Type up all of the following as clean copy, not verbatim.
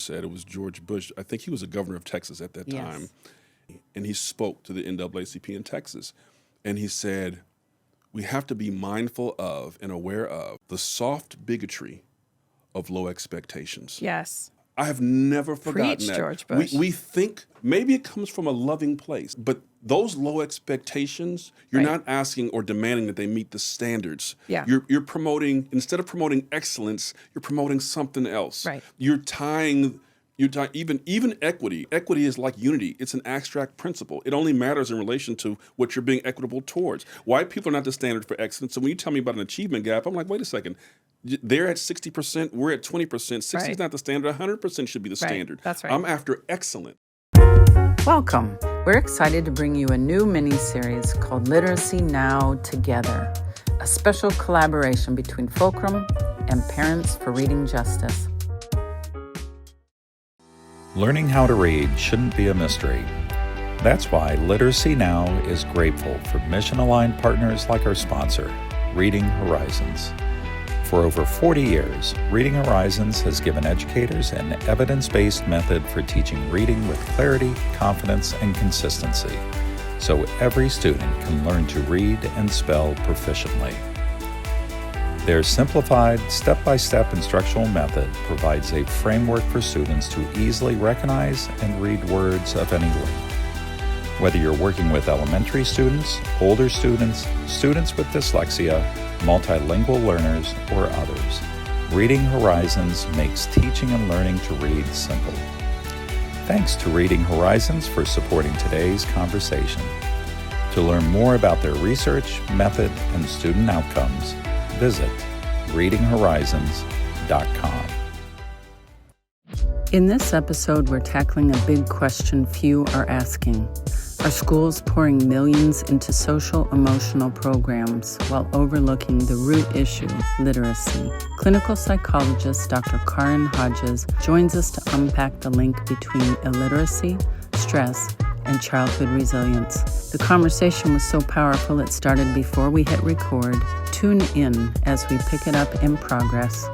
said, it was George Bush. I think he was a governor of Texas at that time. And he spoke to the NAACP in Texas. And he said, we have to be mindful of and aware of the soft bigotry of low expectations. Yes. I have never forgotten Preach, that. George Bush. We think maybe it comes from a loving place, but those low expectations, you're not asking or demanding that they meet the standards. Yeah. You're promoting, instead of promoting excellence, you're promoting something else. Right. You're tying even equity. Equity is like unity. It's an abstract principle. It only matters in relation to what you're being equitable towards. White people are not the standard for excellence. So when you tell me about an achievement gap, I'm like, wait a second. They're at 60%, we're at 20%. 60 is not the standard, 100% should be the standard. That's right. I'm after excellence. Welcome. We're excited to bring you a new mini-series called Literacy Now Together, a special collaboration between FULCRUM and Parents for Reading Justice. Learning how to read shouldn't be a mystery. That's why Literacy Now is grateful for mission-aligned partners like our sponsor, Reading Horizons. For over 40 years, Reading Horizons has given educators an evidence-based method for teaching reading with clarity, confidence, and consistency, so every student can learn to read and spell proficiently. Their simplified, step-by-step instructional method provides a framework for students to easily recognize and read words of any length. Whether you're working with elementary students, older students, students with dyslexia, multilingual learners, or others, Reading Horizons makes teaching and learning to read simple. Thanks to Reading Horizons for supporting today's conversation. To learn more about their research, method, and student outcomes, visit readinghorizons.com. In this episode, we're tackling a big question few are asking. Are schools pouring millions into social-emotional programs while overlooking the root issue, literacy? Clinical psychologist Dr. Karin Hodges joins us to unpack the link between illiteracy, stress, and childhood resilience. The conversation was so powerful it started before we hit record. Tune in as we pick it up in progress.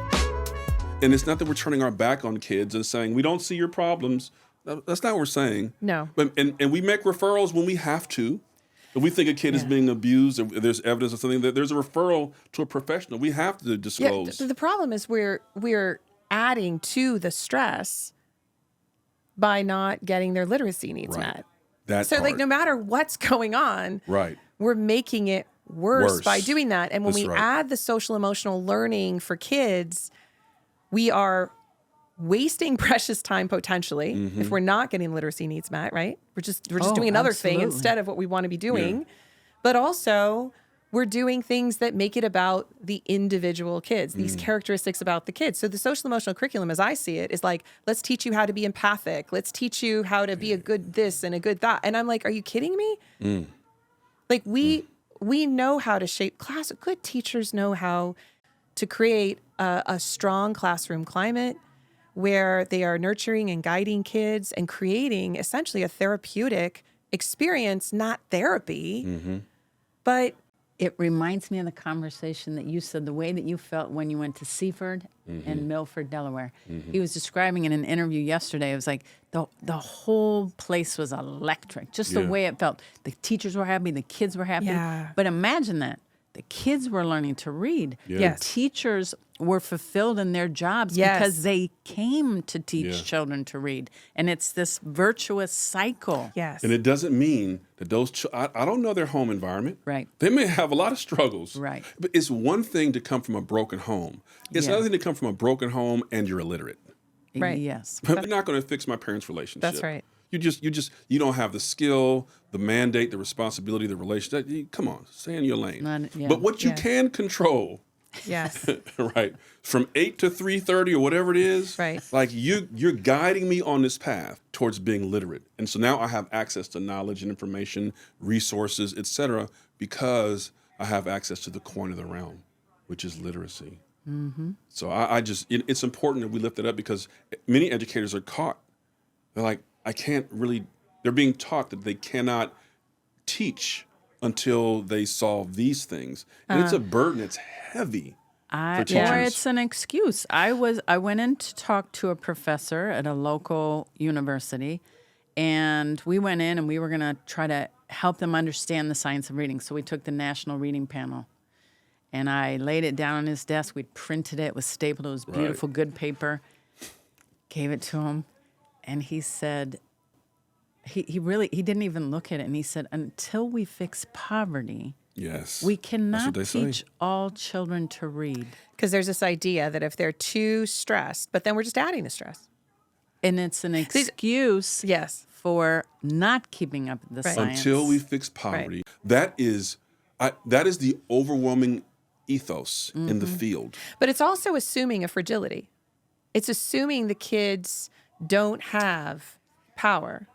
And it's not that we're turning our back on kids and saying, we don't see your problems. That's not what we're saying. No. But, and we make referrals when we have to. If we think a kid is being abused, if there's evidence of something, there's a referral to a professional. We have to disclose. The problem is we're adding to the stress by not getting their literacy needs met. So like no matter what's going on, we're making it worse by doing that. And when we add the social emotional learning for kids, we are wasting precious time potentially if we're not getting literacy needs met, right? We're just doing another thing instead of what we want to be doing. Yeah. But also we're doing things that make it about the individual kids, these characteristics about the kids. So the social emotional curriculum, as I see it, is like, let's teach you how to be empathic. Let's teach you how to be a good this and a good that. And I'm like, are you kidding me? Like we know how to shape class. Good teachers know how to create a strong classroom climate where they are nurturing and guiding kids and creating essentially a therapeutic experience, not therapy. But it reminds me of the conversation that you said, the way that you felt when you went to Seaford and Milford, Delaware. He was describing in an interview yesterday, it was like the whole place was electric, just the way it felt. The teachers were happy, the kids were happy. Yeah. But imagine that. The kids were learning to read. The teachers were fulfilled in their jobs because they came to teach children to read. And it's this virtuous cycle. And it doesn't mean that those I don't know their home environment. They may have a lot of struggles. But it's one thing to come from a broken home. It's another thing to come from a broken home and you're illiterate. Yes. I'm not going to fix my parents' relationship. That's right. You don't have the skill, the mandate, the responsibility, the relationship. Come on, stay in your lane. But what you can control, from 8 to 3:30 or whatever it is, like you're guiding me on this path towards being literate. And so now I have access to knowledge and information, resources, etc., because I have access to the coin of the realm, which is literacy. So it's important that we lift it up because many educators are caught. They're like, they're being taught that they cannot teach until they solve these things. And it's a burden, it's heavy. for teachers. Or it's an excuse. I went in to talk to a professor at a local university, and we went in and we were going to try to help them understand the science of reading. So we took the National Reading Panel, and I laid it down on his desk. We'd printed it. It was stapled. It was beautiful, good paper. Gave it to him, and he said, he didn't even look at it, and he said, until we fix poverty, we cannot teach all children to read. Because there's this idea that if they're too stressed, but then we're just adding the stress. And it's an excuse for not keeping up the science. Until we fix poverty. That is the overwhelming ethos in the field. But it's also assuming a fragility. It's assuming the kids don't have power.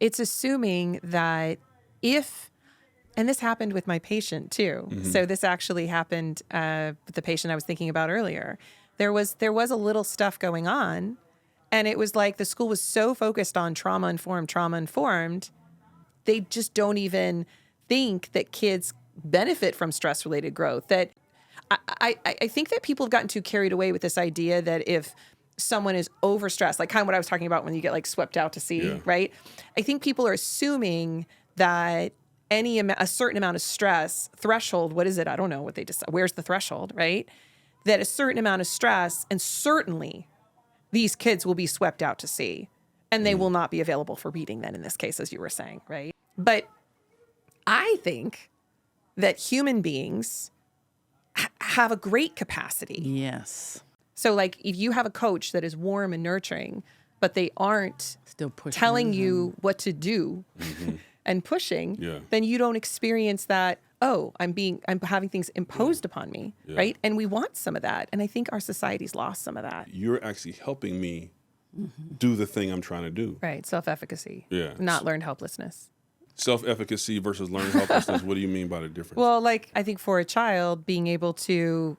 It's assuming that and this happened with my patient too. So this actually happened with the patient I was thinking about earlier. There was a little stuff going on, and it was like the school was so focused on trauma-informed, they just don't even think that kids benefit from stress-related growth. That I think that people have gotten too carried away with this idea that if someone is overstressed, like kind of what I was talking about when you get like swept out to sea, right? I think people are assuming that a certain amount of stress threshold, what is it? I don't know what they decide. Where's the threshold, right? That a certain amount of stress, and certainly these kids will be swept out to sea, and they will not be available for reading then in this case, as you were saying, right? But I think that human beings have a great capacity. Yes. So like if you have a coach that is warm and nurturing, but they aren't still pushing you what to do and pushing, then you don't experience that, I'm having things imposed upon me, right? And we want some of that. And I think our society's lost some of that. You're actually helping me do the thing I'm trying to do. Right, self-efficacy. Yeah. Not learned helplessness. Self-efficacy versus learned helplessness, what do you mean by the difference? Well, like I think for a child, being able to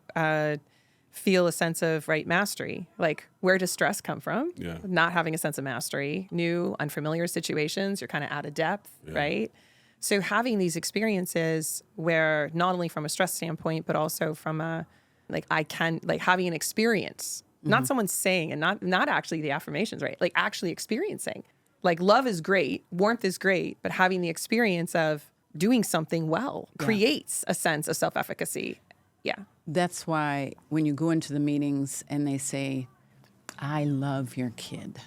feel a sense of mastery, like where does stress come from? Not having a sense of mastery, new, unfamiliar situations, you're kind of out of depth, right? So having these experiences where not only from a stress standpoint, but also from having an experience, not someone saying, and not actually the affirmations, right? Like actually experiencing. Like love is great, warmth is great, but having the experience of doing something well creates a sense of self-efficacy. Yeah. That's why when you go into the meetings and they say, I love your kid.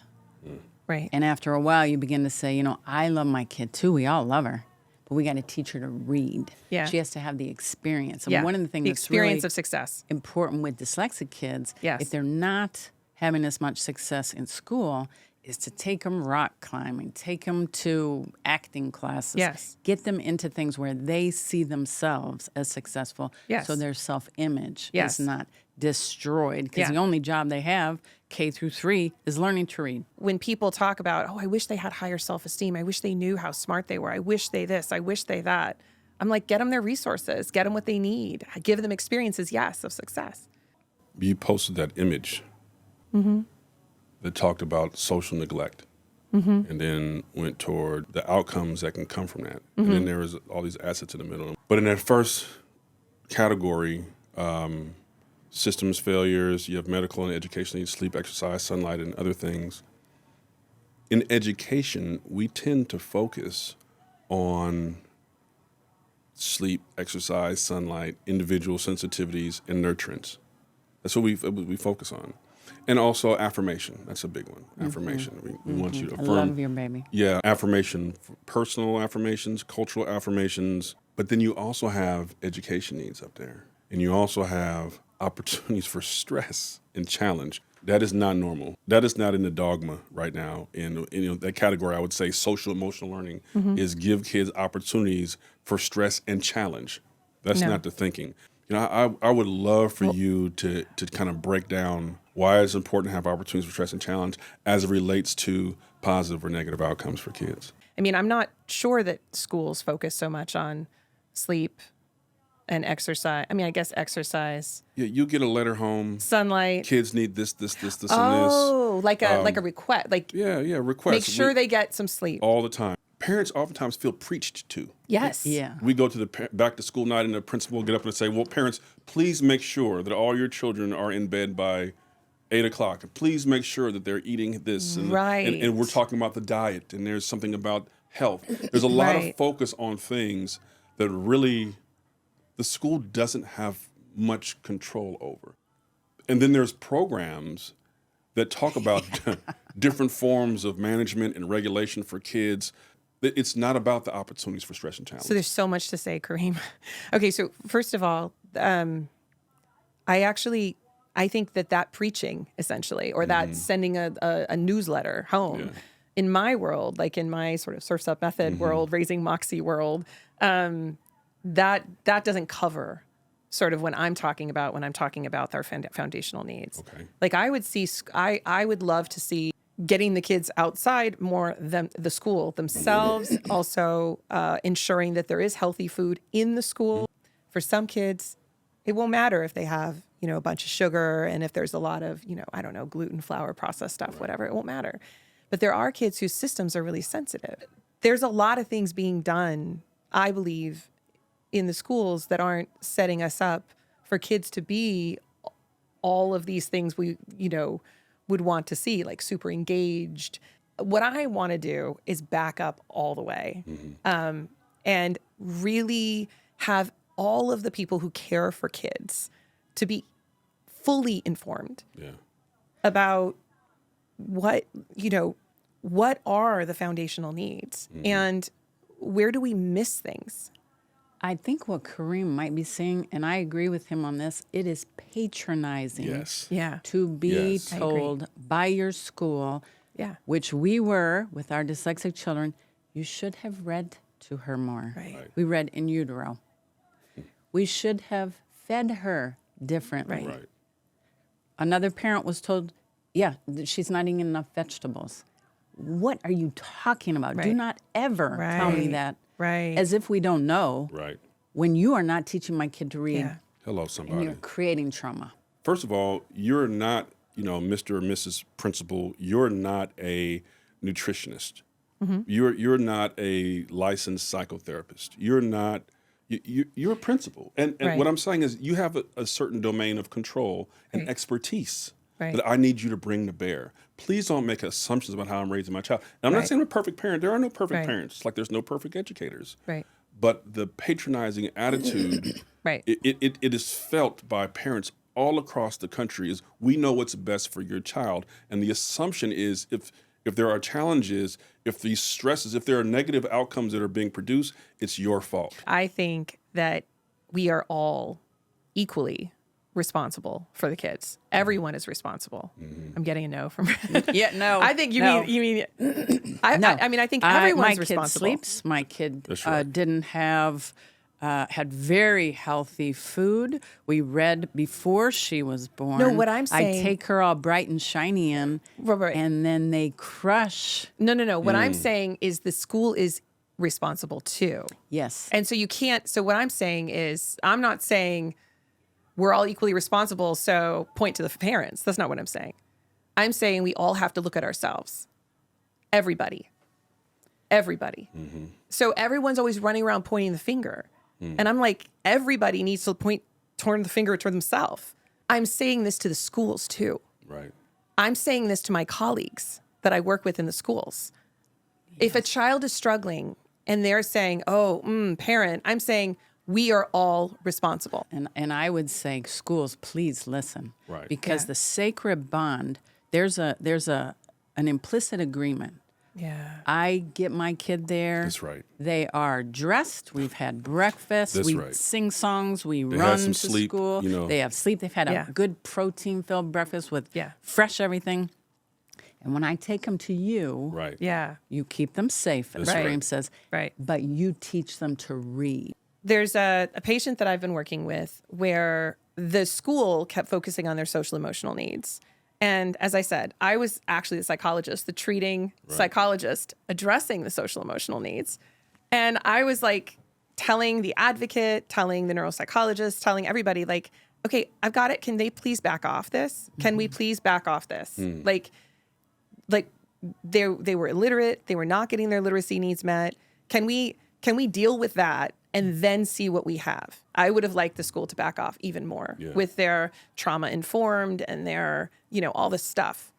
Right. And after a while, you begin to say, I love my kid too. We all love her. But we got to teach her to read. Yeah. She has to have the experience. And one of the things that's experience really of success important with dyslexic kids, if they're not having as much success in school, is to take them rock climbing, take them to acting classes, get them into things where they see themselves as successful, so their self-image is not destroyed. Because the only job they have, K through 3, is learning to read. When people talk about, I wish they had higher self-esteem, I wish they knew how smart they were, I wish they this, I wish they that. I'm like, get them their resources, get them what they need, give them experiences, of success. You posted that image. That talked about social neglect and then went toward the outcomes that can come from that. And then there was all these assets in the middle. But in that first category, systems failures, you have medical and education needs, sleep, exercise, sunlight, and other things. In education, we tend to focus on sleep, exercise, sunlight, individual sensitivities, and nurturance. That's what we focus on. And also affirmation. That's a big one. Affirmation. We want you to affirm. I love your baby. Yeah, affirmation, personal affirmations, cultural affirmations. But then you also have education needs up there. And you also have opportunities for stress and challenge. That is not normal. That is not in the dogma right now. In that category, I would say social emotional learning is give kids opportunities for stress and challenge. That's not the thinking. I would love for you to kind of break down why it's important to have opportunities for stress and challenge as it relates to positive or negative outcomes for kids. I mean, I'm not sure that schools focus so much on sleep and exercise. I mean, I guess exercise. Yeah, you get a letter home. Sunlight. Kids need this, and this. Oh, like a request. Like request. Make sure they get some sleep. All the time. parents oftentimes feel preached to. Yes. Yeah. We go to the back to school night and the principal will get up and say, well, parents, please make sure that all your children are in bed by 8 o'clock. Please make sure that they're eating this. And, and we're talking about the diet, and there's something about health. There's a lot of focus on things that really the school doesn't have much control over. And then there's programs that talk about different forms of management and regulation for kids. It's not about the opportunities for stress and challenge. So there's so much to say, Kareem. Okay, so first of all, I think that preaching, essentially, or that sending a newsletter home, in my world, like in my sort of Surf's Up method world, Raising Moxie world, that doesn't cover sort of when I'm talking about our foundational needs. Okay. Like I would love to see getting the kids outside more than the school themselves, also ensuring that there is healthy food in the school. For some kids, it won't matter if they have, a bunch of sugar and if there's a lot of, gluten, flour, processed stuff, whatever, it won't matter. But there are kids whose systems are really sensitive. There's a lot of things being done, I believe, in the schools that aren't setting us up for kids to be all of these things we, would want to see, like super engaged. What I want to do is back up all the way and really have all of the people who care for kids to be fully informed about what are the foundational needs and where do we miss things? I think what Kareem might be saying, and I agree with him on this, it is patronizing to be told by your school, which we were with our dyslexic children, you should have read to her more. Right. We read in utero. We should have fed her differently. Right. Another parent was told, she's not eating enough vegetables. What are you talking about? Do not ever tell me that. Right. As if we don't know. Right. When you are not teaching my kid to read. Hello, somebody. And you're creating trauma. First of all, you're not, Mr. or Mrs. Principal, you're not a nutritionist. You're not a licensed psychotherapist. You're not, you're a principal. And what I'm saying is you have a certain domain of control and expertise that I need you to bring to bear. Please don't make assumptions about how I'm raising my child. And I'm not saying I'm a perfect parent. There are no perfect parents, like there's no perfect educators. Right. But the patronizing attitude, it is felt by parents all across the country is we know what's best for your child. And the assumption is if there are challenges, if these stresses, if there are negative outcomes that are being produced, it's your fault. I think that we are all equally responsible for the kids. Everyone is responsible. I'm getting a no from no. I think you mean I mean I think everyone's responsible. My kid sleeps. My kid didn't have had very healthy food. We read before she was born. No, what I'm saying, I take her all bright and shiny in, and then they crush. No. What I'm saying is the school is responsible too. Yes. And so you can't. So what I'm saying is, I'm not saying we're all equally responsible, so point to the parents. That's not what I'm saying. I'm saying we all have to look at ourselves. Everybody. So everyone's always running around pointing the finger. And I'm like, everybody needs to turn the finger toward themselves. I'm saying this to the schools too. Right. I'm saying this to my colleagues that I work with in the schools. Yes. If a child is struggling and they're saying, parent, I'm saying we are all responsible. And I would say, schools, please listen. Right. Because the sacred bond, there's an implicit agreement. Yeah. I get my kid there. That's right. They are dressed. We've had breakfast. That's we right. sing songs. We They run have some to sleep, school. They have sleep. They've had a good protein-filled breakfast with fresh everything. And when I take them to you, you keep them safe, as Kareem says, but you teach them to read. There's a patient that I've been working with where the school kept focusing on their social emotional needs. And as I said, I was actually the psychologist, the treating psychologist addressing the social emotional needs. And I was like telling the advocate, telling the neuropsychologist, telling everybody like, okay, I've got it. Can they please back off this? Can we please back off this? Like they were illiterate. They were not getting their literacy needs met. Can we deal with that and then see what we have? I would have liked the school to back off even more with their trauma informed and their, all this stuff.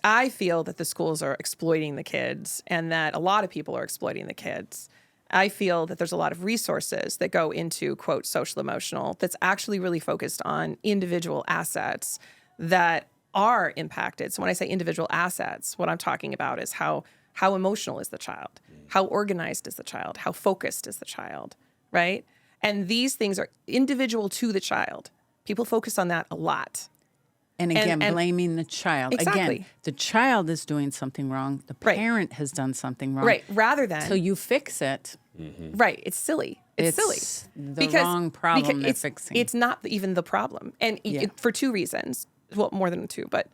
I feel that the schools are exploiting the kids and that a lot of people are exploiting the kids. I feel that there's a lot of resources that go into, quote, social emotional, that's actually really focused on individual assets that are impacted. So when I say individual assets, what I'm talking about is how emotional is the child? How organized is the child? How focused is the child, right? And these things are individual to the child. People focus on that a lot. And again, blaming the child. Exactly. Again, the child is doing something wrong. The parent has done something wrong. Right. Rather than... So you fix it. Right. It's silly. It's silly. The wrong problem they're fixing. It's not even the problem. And for two reasons. Well, more than two. But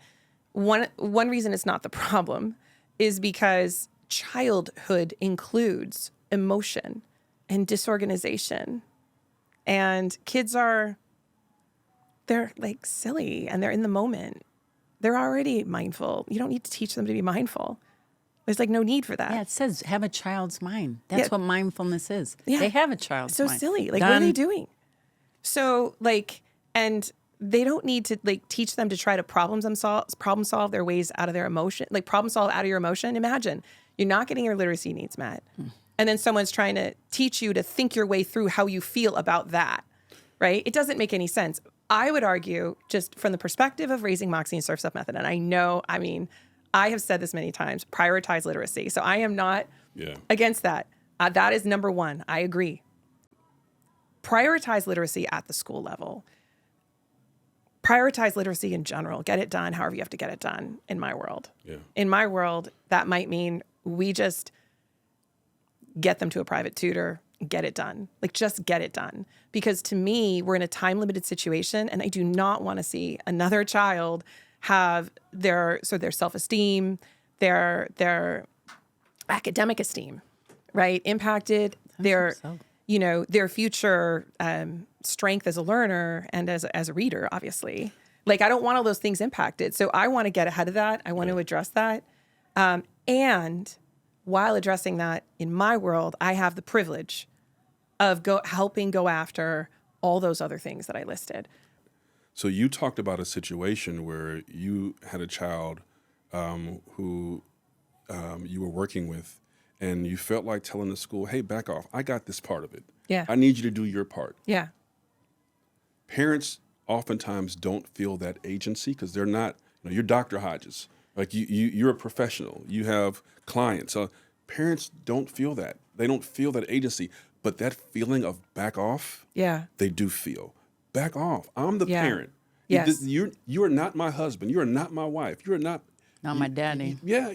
one reason it's not the problem is because childhood includes emotion and disorganization. And kids they're like silly and they're in the moment. They're already mindful. You don't need to teach them to be mindful. There's like no need for that. Yeah, it says have a child's mind. That's what mindfulness is. Yeah. They have a child's mind. So silly. Like, what are they doing? So and they don't need to teach them to try to problem solve their ways out of their emotion, problem solve out of your emotion. Imagine you're not getting your literacy needs met. And then someone's trying to teach you to think your way through how you feel about that, right? It doesn't make any sense. I would argue, just from the perspective of Raising Moxie and Surf's Up Method, and I have said this many times, prioritize literacy. So I am not against that. That is number one. I agree. Prioritize literacy at the school level. Prioritize literacy in general. Get it done however you have to get it done in my world. Yeah. In my world, that might mean we just get them to a private tutor, get it done. Just get it done. Because to me, we're in a time-limited situation, and I do not want to see another child have their self-esteem, their academic esteem, right, impacted, their future strength as a learner and as a reader, obviously. I don't want all those things impacted. So I want to get ahead of that. I want to address that. And while addressing that, in my world, I have the privilege of helping go after all those other things that I listed. So you talked about a situation where you had a child who you were working with, and you felt like telling the school, hey, back off. I got this part of it. Yeah. I need you to do your part. Yeah. Parents oftentimes don't feel that agency because they're not, you're Dr. Hodges. You're a professional. You have clients. Parents don't feel that. They don't feel that agency. But that feeling of back off, they do feel. Back off. I'm the parent. Yes. You are not my husband. You are not my wife. You are not my daddy. Yeah.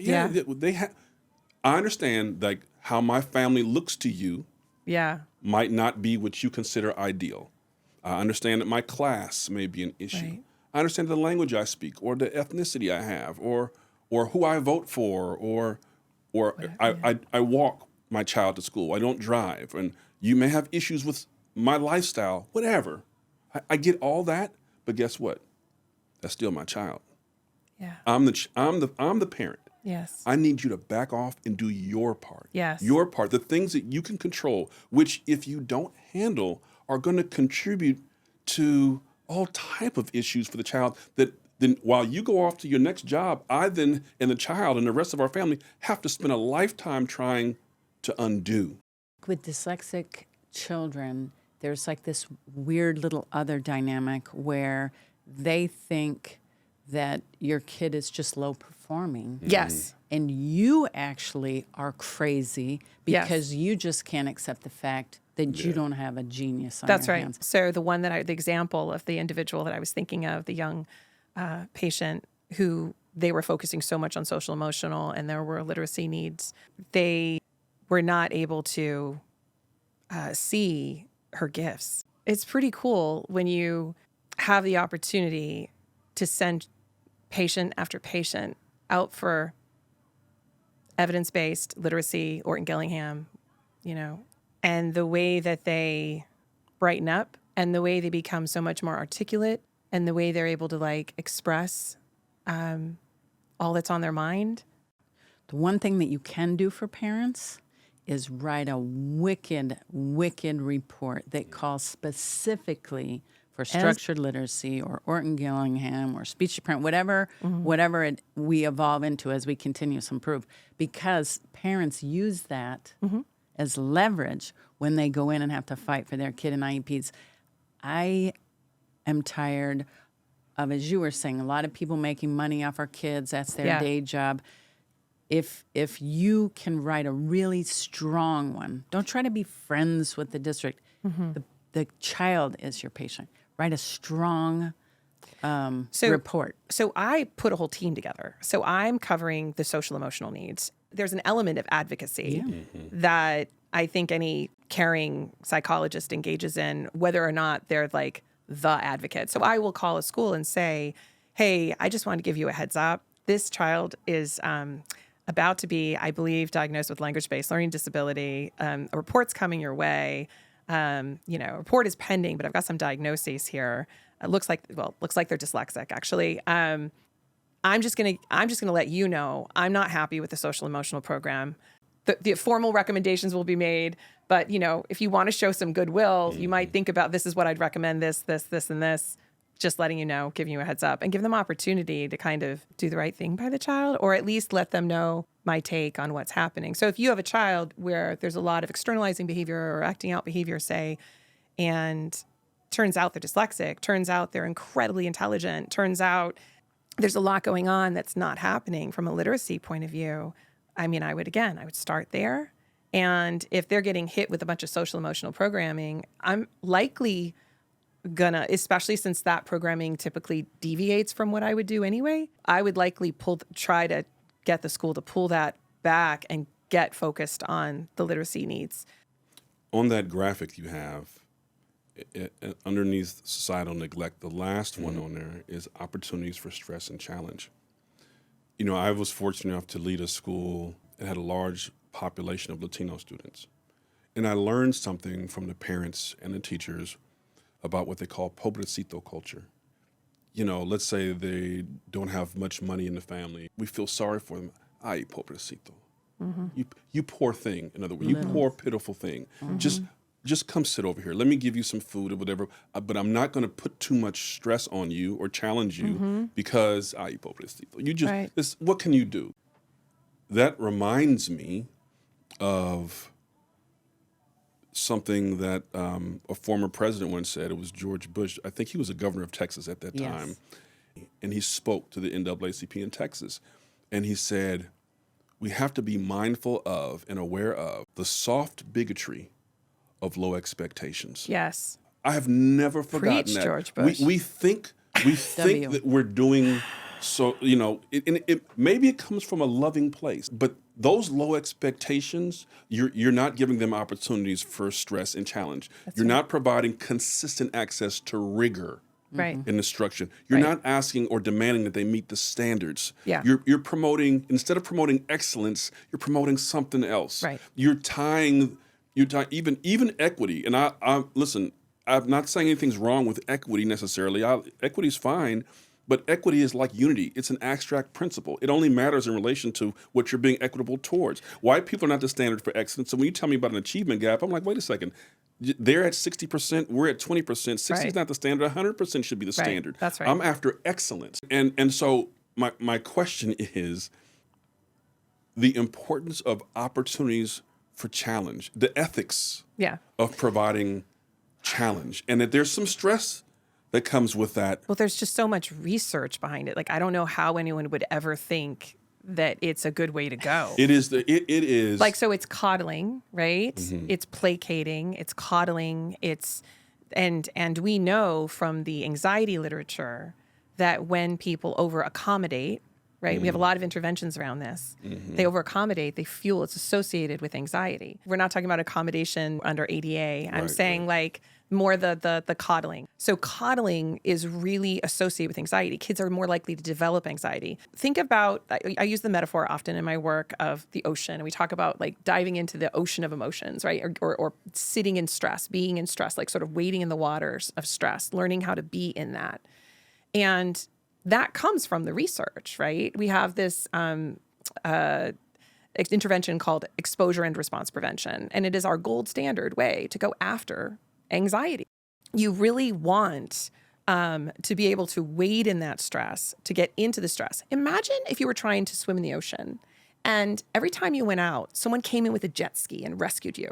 I understand how my family looks to you. Yeah. Might not be what you consider ideal. I understand that my class may be an issue. Right. I understand the language I speak, or the ethnicity I have, or who I vote for, or I walk my child to school. I don't drive, and you may have issues with my lifestyle. Whatever. I get all that, but guess what? That's still my child. Yeah. I'm the parent. Yes. I need you to back off and do your part. Yes. Your part, the things that you can control, which if you don't handle are going to contribute to all type of issues for the child that then while you go off to your next job, I then and the child and the rest of our family have to spend a lifetime trying to undo. With dyslexic children, there's this weird little other dynamic where they think that your kid is just low performing. Yes. And you actually are crazy because you just can't accept the fact that you don't have a genius on your hands. So the example of the individual that I was thinking of, the young patient who they were focusing so much on social emotional and there were literacy needs, they were not able to see her gifts. It's pretty cool when you have the opportunity to send patient after patient out for evidence-based literacy, Orton Gillingham, and the way that they brighten up and the way they become so much more articulate and the way they're able to express all that's on their mind. The one thing that you can do for parents is write a wicked report that calls specifically for structured literacy or Orton-Gillingham or speech to print, whatever we evolve into as we continuously improve, because parents use that as leverage when they go in and have to fight for their kid in IEPs. I am tired of, as you were saying, a lot of people making money off our kids. That's their day job. If you can write a really strong one, don't try to be friends with the district. The child is your patient. Write a strong report. So I put a whole team together. So I'm covering the social emotional needs. There's an element of advocacy that I think any caring psychologist engages in, whether or not they're like the advocate. So I will call a school and say, hey, I just wanted to give you a heads up. This child is about to be, I believe, diagnosed with language-based learning disability. A report's coming your way. A report is pending, but I've got some diagnoses here. It looks like they're dyslexic, actually. I'm just gonna let you know I'm not happy with the social emotional program. The formal recommendations will be made, but if you want to show some goodwill, you might think about, this is what I'd recommend, this, and this. Just letting you know, giving you a heads up, and give them opportunity to kind of do the right thing by the child, or at least let them know my take on what's happening. So if you have a child where there's a lot of externalizing behavior or acting out behavior, say, and turns out they're dyslexic, turns out they're incredibly intelligent, turns out there's a lot going on that's not happening from a literacy point of view, I would start there. And if they're getting hit with a bunch of social emotional programming, I'm likely gonna, especially since that programming typically deviates from what I would do anyway, I would likely try to get the school to pull that back and get focused on the literacy needs. On that graphic you have, underneath societal neglect, the last one on there is opportunities for stress and challenge. I was fortunate enough to lead a school that had a large population of Latino students. And I learned something from the parents and the teachers about what they call pobrecito culture. Let's say they don't have much money in the family. We feel sorry for them. Ay, pobrecito. You poor thing. In other words, you poor pitiful thing. Just come sit over here. Let me give you some food or whatever. But I'm not going to put too much stress on you or challenge you because ay, pobrecito. You just, what can you do? That reminds me of something that a former president once said. It was George Bush. I think he was a governor of Texas at that time. And he spoke to the NAACP in Texas. And he said, we have to be mindful of and aware of the soft bigotry of low expectations. Yes. I have never forgotten Preach, that. George Bush. We think that we're doing so, maybe it comes from a loving place, but those low expectations, you're not giving them opportunities for stress and challenge. You're not providing consistent access to rigor in instruction. You're not asking or demanding that they meet the standards. Yeah. You're promoting, instead of promoting excellence, you're promoting something else. Right. You're tying even equity. And I listen, I'm not saying anything's wrong with equity necessarily. Equity is fine. But equity is like unity. It's an abstract principle. It only matters in relation to what you're being equitable towards. White people are not the standard for excellence. So when you tell me about an achievement gap, I'm like, wait a second. They're at 60%, we're at 20%. 60 is not the standard. 100% should be the standard. That's right. I'm after excellence. And so my question is the importance of opportunities for challenge, the ethics of providing challenge, and that there's some stress that comes with that. Well, there's just so much research behind it. Like, I don't know how anyone would ever think that it's a good way to go. It is. Like, so it's coddling, right? It's placating, it's coddling, and we know from the anxiety literature that when people over accommodate, right? We have a lot of interventions around this. They over accommodate, they fuel, it's associated with anxiety. We're not talking about accommodation under ADA. I'm saying like more the coddling. So coddling is really associated with anxiety. Kids are more likely to develop anxiety. Think about, I use the metaphor often in my work of the ocean. And we talk about like diving into the ocean of emotions, right? Or sitting in stress, being in stress, like sort of wading in the waters of stress, learning how to be in that. And that comes from the research, right? We have this intervention called exposure and response prevention. And it is our gold standard way to go after anxiety. You really want to be able to wade in that stress, to get into the stress. Imagine if you were trying to swim in the ocean and every time you went out, someone came in with a jet ski and rescued you.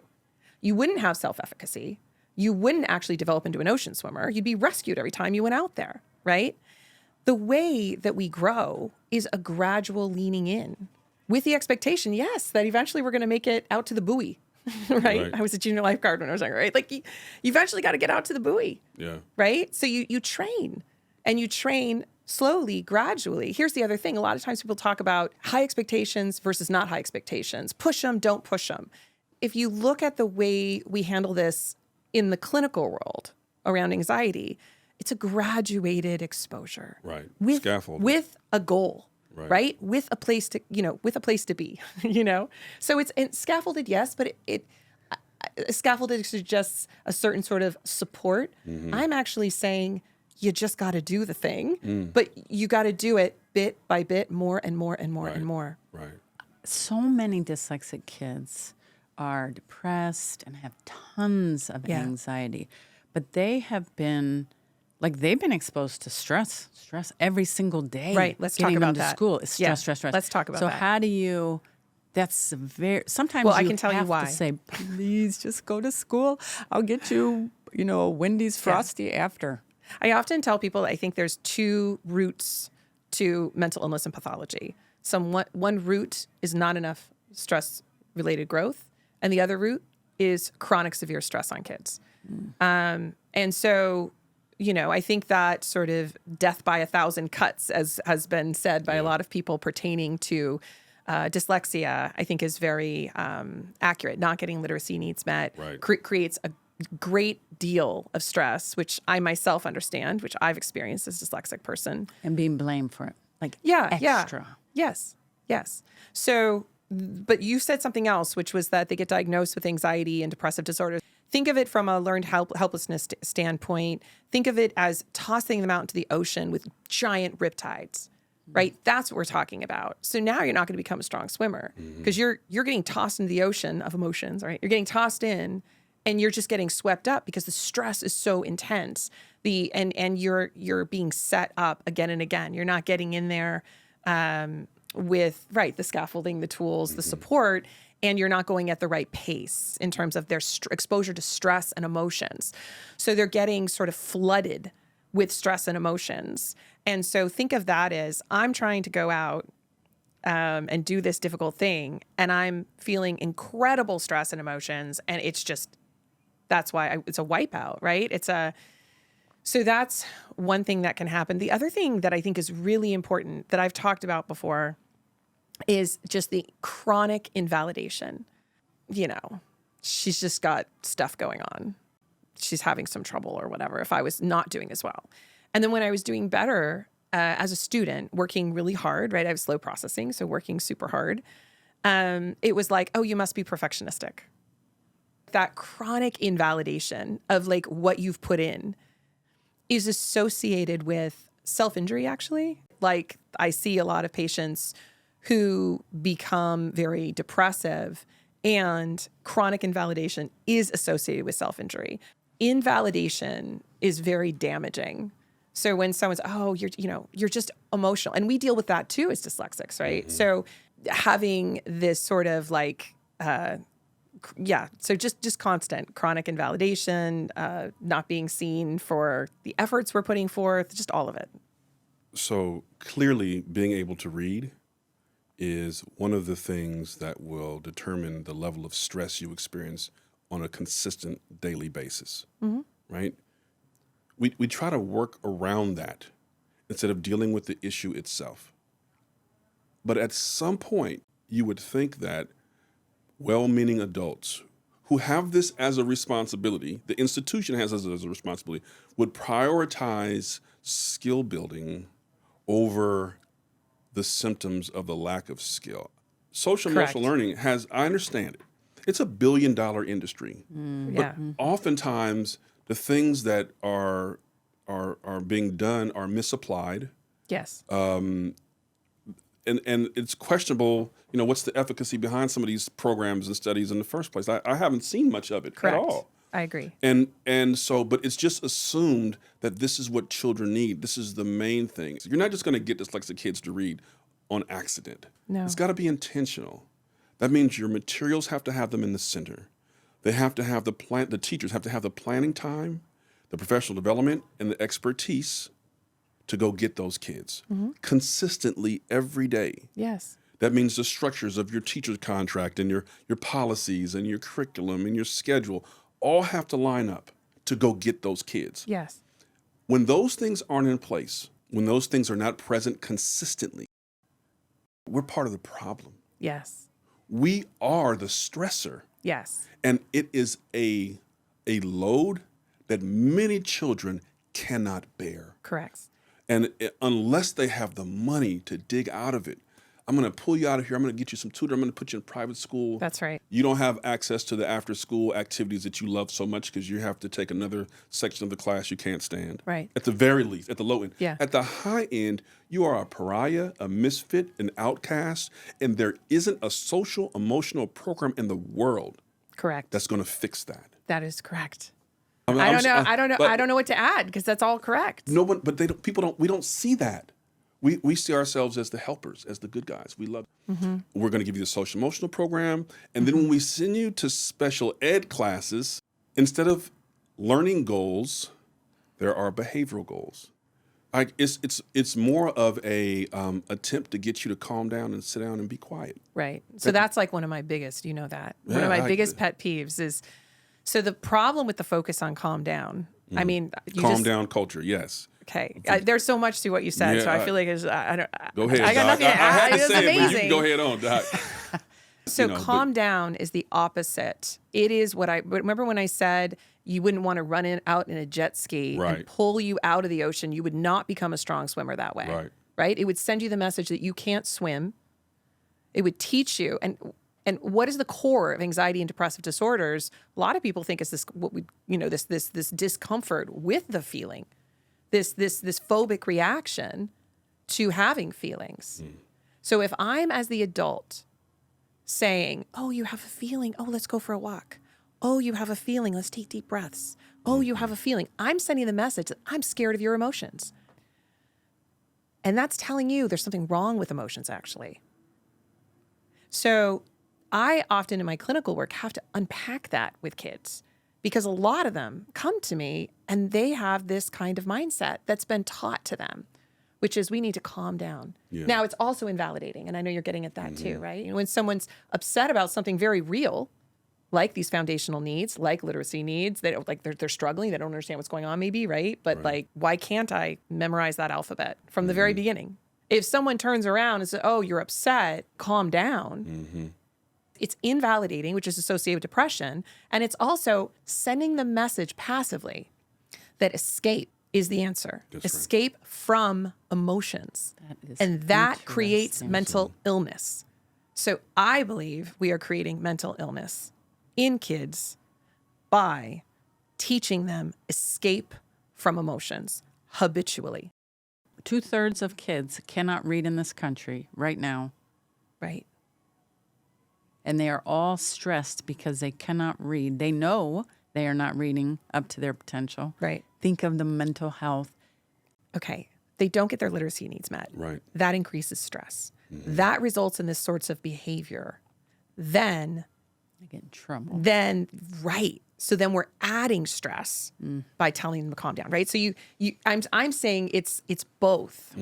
You wouldn't have self-efficacy. You wouldn't actually develop into an ocean swimmer. You'd be rescued every time you went out there, right? The way that we grow is a gradual leaning in with the expectation, yes, that eventually we're going to make it out to the buoy. Right? I was a junior lifeguard when I was younger, right? Like you eventually got to get out to the buoy. Yeah. Right? So you train, and you train slowly, gradually. Here's the other thing. A lot of times people talk about high expectations versus not high expectations. Push them, don't push them. If you look at the way we handle this in the clinical world around anxiety, it's a graduated exposure. Right. With scaffolding. With a goal. Right. With a place to, with a place to be, So it's scaffolded, yes, but scaffolded suggests a certain sort of support. Mm-hmm. I'm actually saying you just got to do the thing, but you got to do it bit by bit, more and more and more and more. Right. So many dyslexic kids are depressed and have tons of anxiety, but they have been they've been exposed to stress every single day. Right. Let's talk about them to that. School. It's stress. Let's talk about that. So how do you? That's sometimes. Well, I can tell you why. To say, please just go to school. I'll get you, a Wendy's Frosty after. I often tell people I think there's two routes to mental illness and pathology. One route is not enough stress-related growth, and the other route is chronic severe stress on kids. And so, I think that sort of death by 1,000 cuts, as has been said by a lot of people pertaining to dyslexia, I think is very accurate. Not getting literacy needs met creates a great deal of stress, which I myself understand, which I've experienced as a dyslexic person. And being blamed for it. Extra. Yes. So, but you said something else, which was that they get diagnosed with anxiety and depressive disorders. Think of it from a learned helplessness standpoint. Think of it as tossing them out into the ocean with giant riptides, right? That's what we're talking about. So now you're not going to become a strong swimmer because you're getting tossed into the ocean of emotions, right? You're getting tossed in, and you're just getting swept up because the stress is so intense. And you're being set up again and again. You're not getting in there with the scaffolding, the tools, the support. And you're not going at the right pace in terms of their exposure to stress and emotions. So they're getting sort of flooded with stress and emotions. And so think of that as I'm trying to go out and do this difficult thing, and I'm feeling incredible stress and emotions, and that's why it's a wipeout, right? So that's one thing that can happen. The other thing that I think is really important that I've talked about before is just the chronic invalidation. She's just got stuff going on. She's having some trouble or whatever if I was not doing as well. And then when I was doing better as a student, working really hard, right? I have slow processing, so working super hard. It was like, oh, you must be perfectionistic. That chronic invalidation of what you've put in is associated with self-injury, actually. I see a lot of patients who become very depressive, and chronic invalidation is associated with self-injury. Invalidation is very damaging. So when someone's, you're just emotional, and we deal with that too as dyslexics, right? Mm-hmm. So having this sort of so just constant chronic invalidation, not being seen for the efforts we're putting forth, just all of it. So clearly being able to read is one of the things that will determine the level of stress you experience on a consistent daily basis, right? We try to work around that instead of dealing with the issue itself. But at some point, you would think that well-meaning adults who have this as a responsibility, the institution has this as a responsibility, would prioritize skill building over the symptoms of the lack of skill. Social emotional learning I understand it. It's $1 billion industry. But oftentimes the things that are being done are misapplied. Yes. and it's questionable, what's the efficacy behind some of these programs and studies in the first place. I haven't seen much of it Correct. at all. I agree. And so, but it's just assumed that this is what children need. This is the main thing. So you're not just going to get dyslexic kids to read on accident. No. It's got to be intentional. That means your materials have to have them in the center. They have to have the teachers have to have the planning time, the professional development, and the expertise to go get those kids consistently every day. Yes. That means the structures of your teacher's contract and your policies and your curriculum and your schedule all have to line up to go get those kids. Yes. When those things aren't in place, when those things are not present consistently, we're part of the problem. Yes. We are the stressor. Yes. And it is a load that many children cannot bear. Correct. And unless they have the money to dig out of it, I'm going to pull you out of here. I'm going to get you some tutor. I'm going to put you in private school. That's right. You don't have access to the after-school activities that you love so much because you have to take another section of the class you can't stand. Right. At the very least, at the low end. Yeah. At the high end, you are a pariah, a misfit, an outcast, and there isn't a social, emotional program in the world Correct. that's going to fix that. That is correct. I mean, I don't know what to add because that's all correct. No one, but we don't see that. We see ourselves as the helpers, as the good guys. We love it. We're going to give you the social emotional program. And then when we send you to special ed classes, instead of learning goals, there are behavioral goals. It's more of a attempt to get you to calm down and sit down and be quiet. Right. So that's like one of my biggest, one of my biggest pet peeves is, so the problem with the focus on calm down, I mean, calm down culture, yes. Okay. There's so much to what you said, so I feel like I don't. Go ahead. I got Doc. nothing to I add. had to It was say it, but you amazing. can go ahead on, Doc. So calm down is the opposite. It is what I remember when I said you wouldn't want to run out in a jet ski and pull you out of the ocean. You would not become a strong swimmer that way. Right? It would send you the message that you can't swim. It would teach you. And what is the core of anxiety and depressive disorders? A lot of people think is this what we this discomfort with the feeling, this phobic reaction to having feelings. So if I'm as the adult saying, "Oh, you have a feeling. Oh, let's go for a walk. Oh, you have a feeling. Let's take deep breaths. Oh, you have a feeling." I'm sending the message that I'm scared of your emotions. And that's telling you there's something wrong with emotions, actually. So I often in my clinical work have to unpack that with kids because a lot of them come to me and they have this kind of mindset that's been taught to them, which is we need to calm down. Yeah. Now, it's also invalidating, and I know you're getting at that too, right? When someone's upset about something very real, like these foundational needs, like literacy needs, they don't, like they're struggling, they don't understand what's going on maybe, right? But like, why can't I memorize that alphabet from the very beginning? If someone turns around and says, "Oh, you're upset, calm down," it's invalidating, which is associated with depression. And it's also sending the message passively that escape is the answer. Escape from emotions. And that creates mental illness. So I believe we are creating mental illness in kids by teaching them escape from emotions habitually. 2/3 of kids cannot read in this country right now. Right. And they are all stressed because they cannot read. They know they are not reading up to their potential. Right. Think of the mental health. Okay. They don't get their literacy needs met. Right. That increases stress. That results in this sorts of behavior. Then they get in trouble. Right. So then we're adding stress by telling them to calm down. Right. So I'm saying it's both.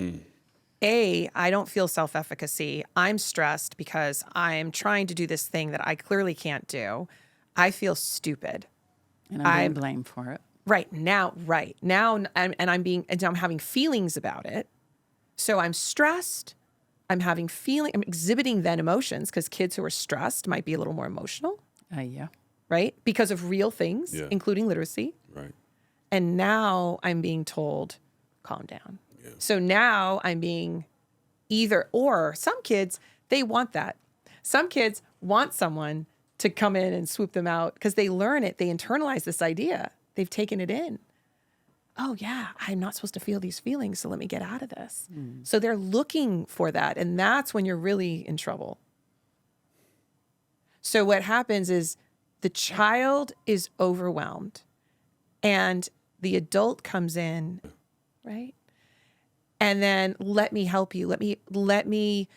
I don't feel self-efficacy. I'm stressed because I'm trying to do this thing that I clearly can't do. I feel stupid. And I'm being blamed for it. Right. Now, I'm having feelings about it. So I'm stressed. I'm exhibiting then emotions because kids who are stressed might be a little more emotional. Yeah. Right? Because of real things, including literacy. Right. And now I'm being told, calm down. Yeah. So now I'm being either or. Some kids, they want that. Some kids want someone to come in and swoop them out because they learn it. They internalize this idea. They've taken it in. oh yeah, I'm not supposed to feel these feelings, so let me get out of this. So they're looking for that, and that's when you're really in trouble. So what happens is the child is overwhelmed, and the adult comes in, right? And then let me help you. Let me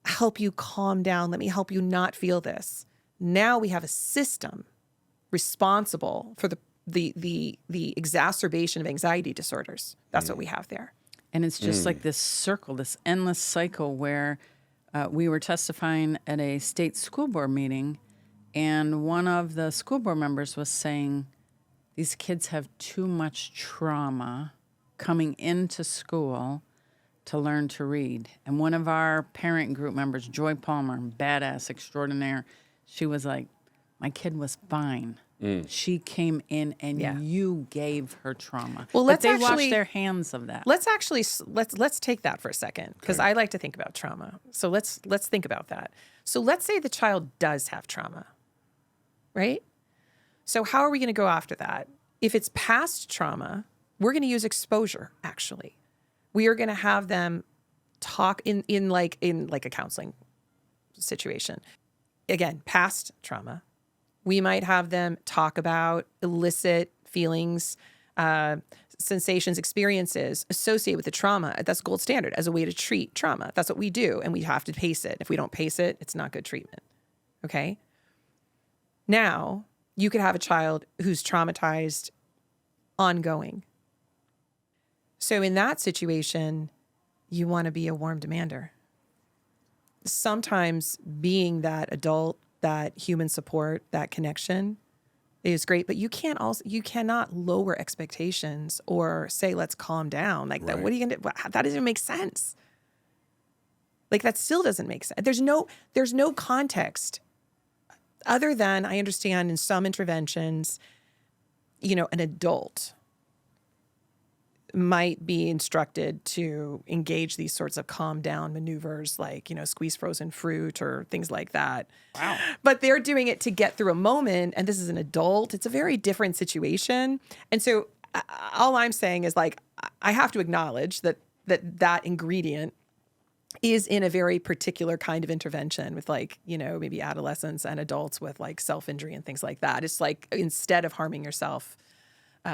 help you calm down. Let me help you not feel this. Now we have a system responsible for the exacerbation of anxiety disorders. That's what we have there. And it's just like this circle, this endless cycle where we were testifying at a state school board meeting, and one of the school board members was saying, these kids have too much trauma coming into school to learn to read. And one of our parent group members, Joy Palmer, badass extraordinaire, she was like, my kid was fine. She came in and you gave her trauma. Well, let's wash their hands of that. Let's take that for a second, because I like to think about trauma. So let's think about that. So let's say the child does have trauma, right? So how are we going to go after that? If it's past trauma, we're going to use exposure. Actually, we are going to have them talk in like a counseling situation. Again, past trauma. We might have them talk about illicit feelings, sensations, experiences associated with the trauma. That's gold standard as a way to treat trauma. That's what we do, and we have to pace it. If we don't pace it, it's not good treatment. Okay? Now, you could have a child who's traumatized ongoing. So in that situation, you want to be a warm demander. Sometimes being that adult, that human support, that connection is great, but you cannot lower expectations or say, let's calm down. Like that, what are you going to do? That doesn't make sense. Like that still doesn't make sense. There's no context other than, I understand in some interventions, an adult might be instructed to engage these sorts of calm down maneuvers, like, squeeze frozen fruit or things like that. Wow. But they're doing it to get through a moment. And this is an adult. It's a very different situation. And so all I'm saying is, like, I have to acknowledge that ingredient is in a very particular kind of intervention with, like, maybe adolescents and adults with like self-injury and things like that. It's like, instead of harming yourself,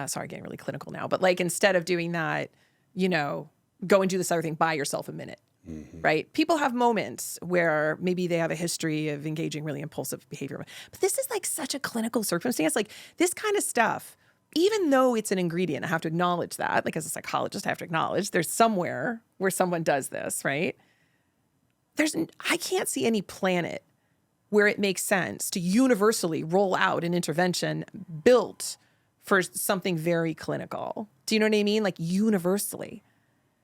sorry, getting really clinical now, but like, instead of doing that, go and do this other thing by yourself a minute, right? People have moments where maybe they have a history of engaging really impulsive behavior, but this is like such a clinical circumstance. Like this kind of stuff, even though it's an ingredient, I have to acknowledge that, like as a psychologist, I have to acknowledge there's somewhere where someone does this, right? I can't see any planet where it makes sense to universally roll out an intervention built for something very clinical. Do you know what I mean? Like universally.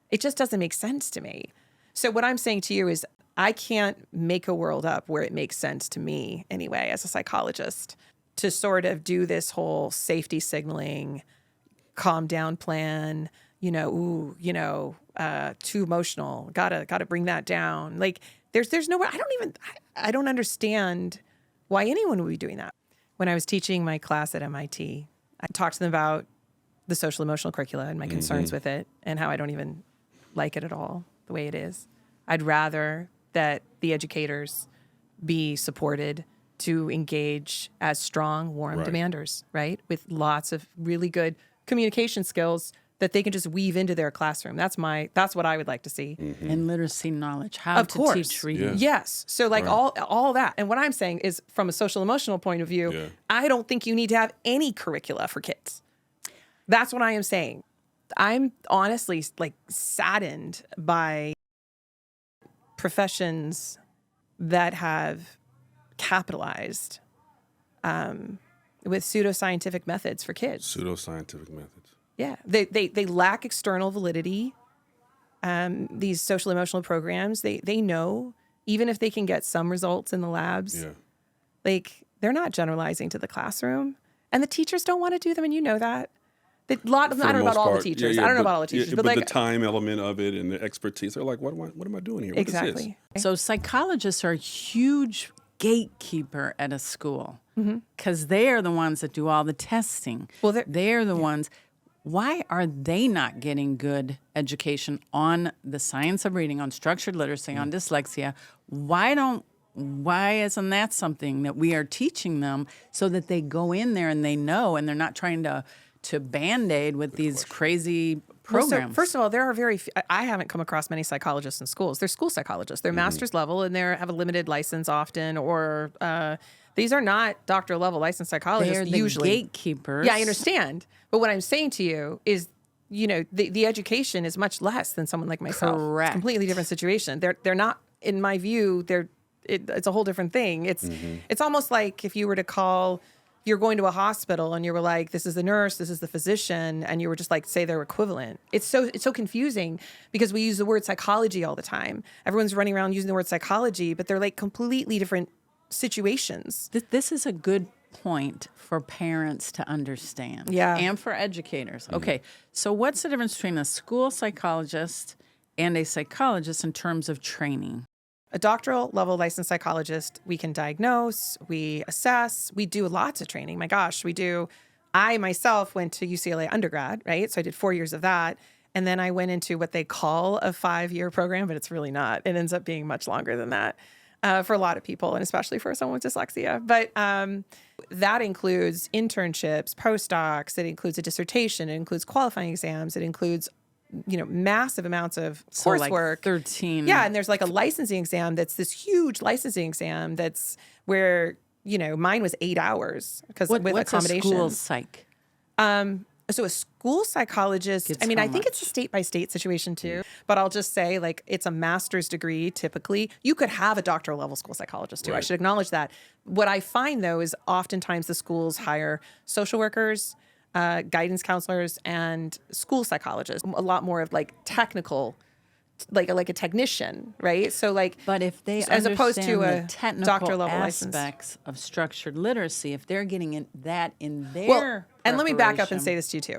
It just doesn't make sense to me. So what I'm saying to you is I can't make a world up where it makes sense to me anyway, as a psychologist, to sort of do this whole safety signaling, calm down plan, too emotional, gotta bring that down. Like there's no way, I don't understand why anyone would be doing that. When I was teaching my class at MIT, I talked to them about the social emotional curricula and my concerns with it and how I don't even like it at all the way it is. I'd rather that the educators be supported to engage as strong, warm demanders, right? With lots of really good communication skills that they can just weave into their classroom. That's what I would like to see. And literacy knowledge, how to teach reading. Yes. So like all that. And what I'm saying is, from a social emotional point of view, I don't think you need to have any curricula for kids. That's what I am saying. I'm honestly like saddened by professions that have capitalized with pseudoscientific methods for kids. Pseudoscientific methods. Yeah, they lack external validity. These social emotional programs, they know, even if they can get some results in the labs, like they're not generalizing to the classroom, and the teachers don't want to do them, and you know that. I don't know about all the teachers. I don't know about all the teachers, but like the time element of it and the expertise, they're like, what am I doing here? What exactly. is this? So psychologists are a huge gatekeeper at a school because they are the ones that do all the testing. Well, they're the ones. why are they not getting good education on the science of reading, on structured literacy, on dyslexia? Why isn't that something that we are teaching them so that they go in there and they know, and they're not trying to Band-Aid with these crazy programs? Well, so first of all, there are very few, I haven't come across many psychologists in schools. They're school psychologists. They're master's level, and they have a limited license often, or these are not doctoral level licensed psychologists. They're the usually gatekeepers. Yeah, I understand. But what I'm saying to you is, the education is much less than someone like myself. Correct. It's a completely different situation. They're not, in my view, it's a whole different thing. It's almost like if you were to call, you're going to a hospital and you were like, this is the nurse, this is the physician, and you were just like, say they're equivalent. It's so confusing because we use the word psychology all the time. Everyone's running around using the word psychology, but they're like completely different situations. This is a good point for parents to understand. Yeah. And for educators. Okay, so what's the difference between a school psychologist and a psychologist in terms of training? A doctoral level licensed psychologist, we can diagnose, we assess, we do lots of training. My gosh, we do. I myself went to UCLA undergrad, right? So I did 4 years of that. And then I went into what they call a 5-year program, but it's really not. It ends up being much longer than that for a lot of people, and especially for someone with dyslexia. But that includes internships, postdocs, it includes a dissertation, it includes qualifying exams, it includes massive amounts of coursework. Like 13. Yeah, and there's like a licensing exam that's this huge licensing exam that's where, mine was 8 hours because with accommodations. What's a school psych? So a school psychologist, I think it's a state-by-state situation too, but I'll just say like it's a master's degree typically. You could have a doctoral level school psychologist too. Right. I should acknowledge that. What I find though is oftentimes the schools hire social workers, guidance counselors, and school psychologists. A lot more of like technical, like a technician, right? So like, but if they as opposed to a the technical doctor level aspects license of structured literacy, if they're getting that in their and let me back up and say this to you too.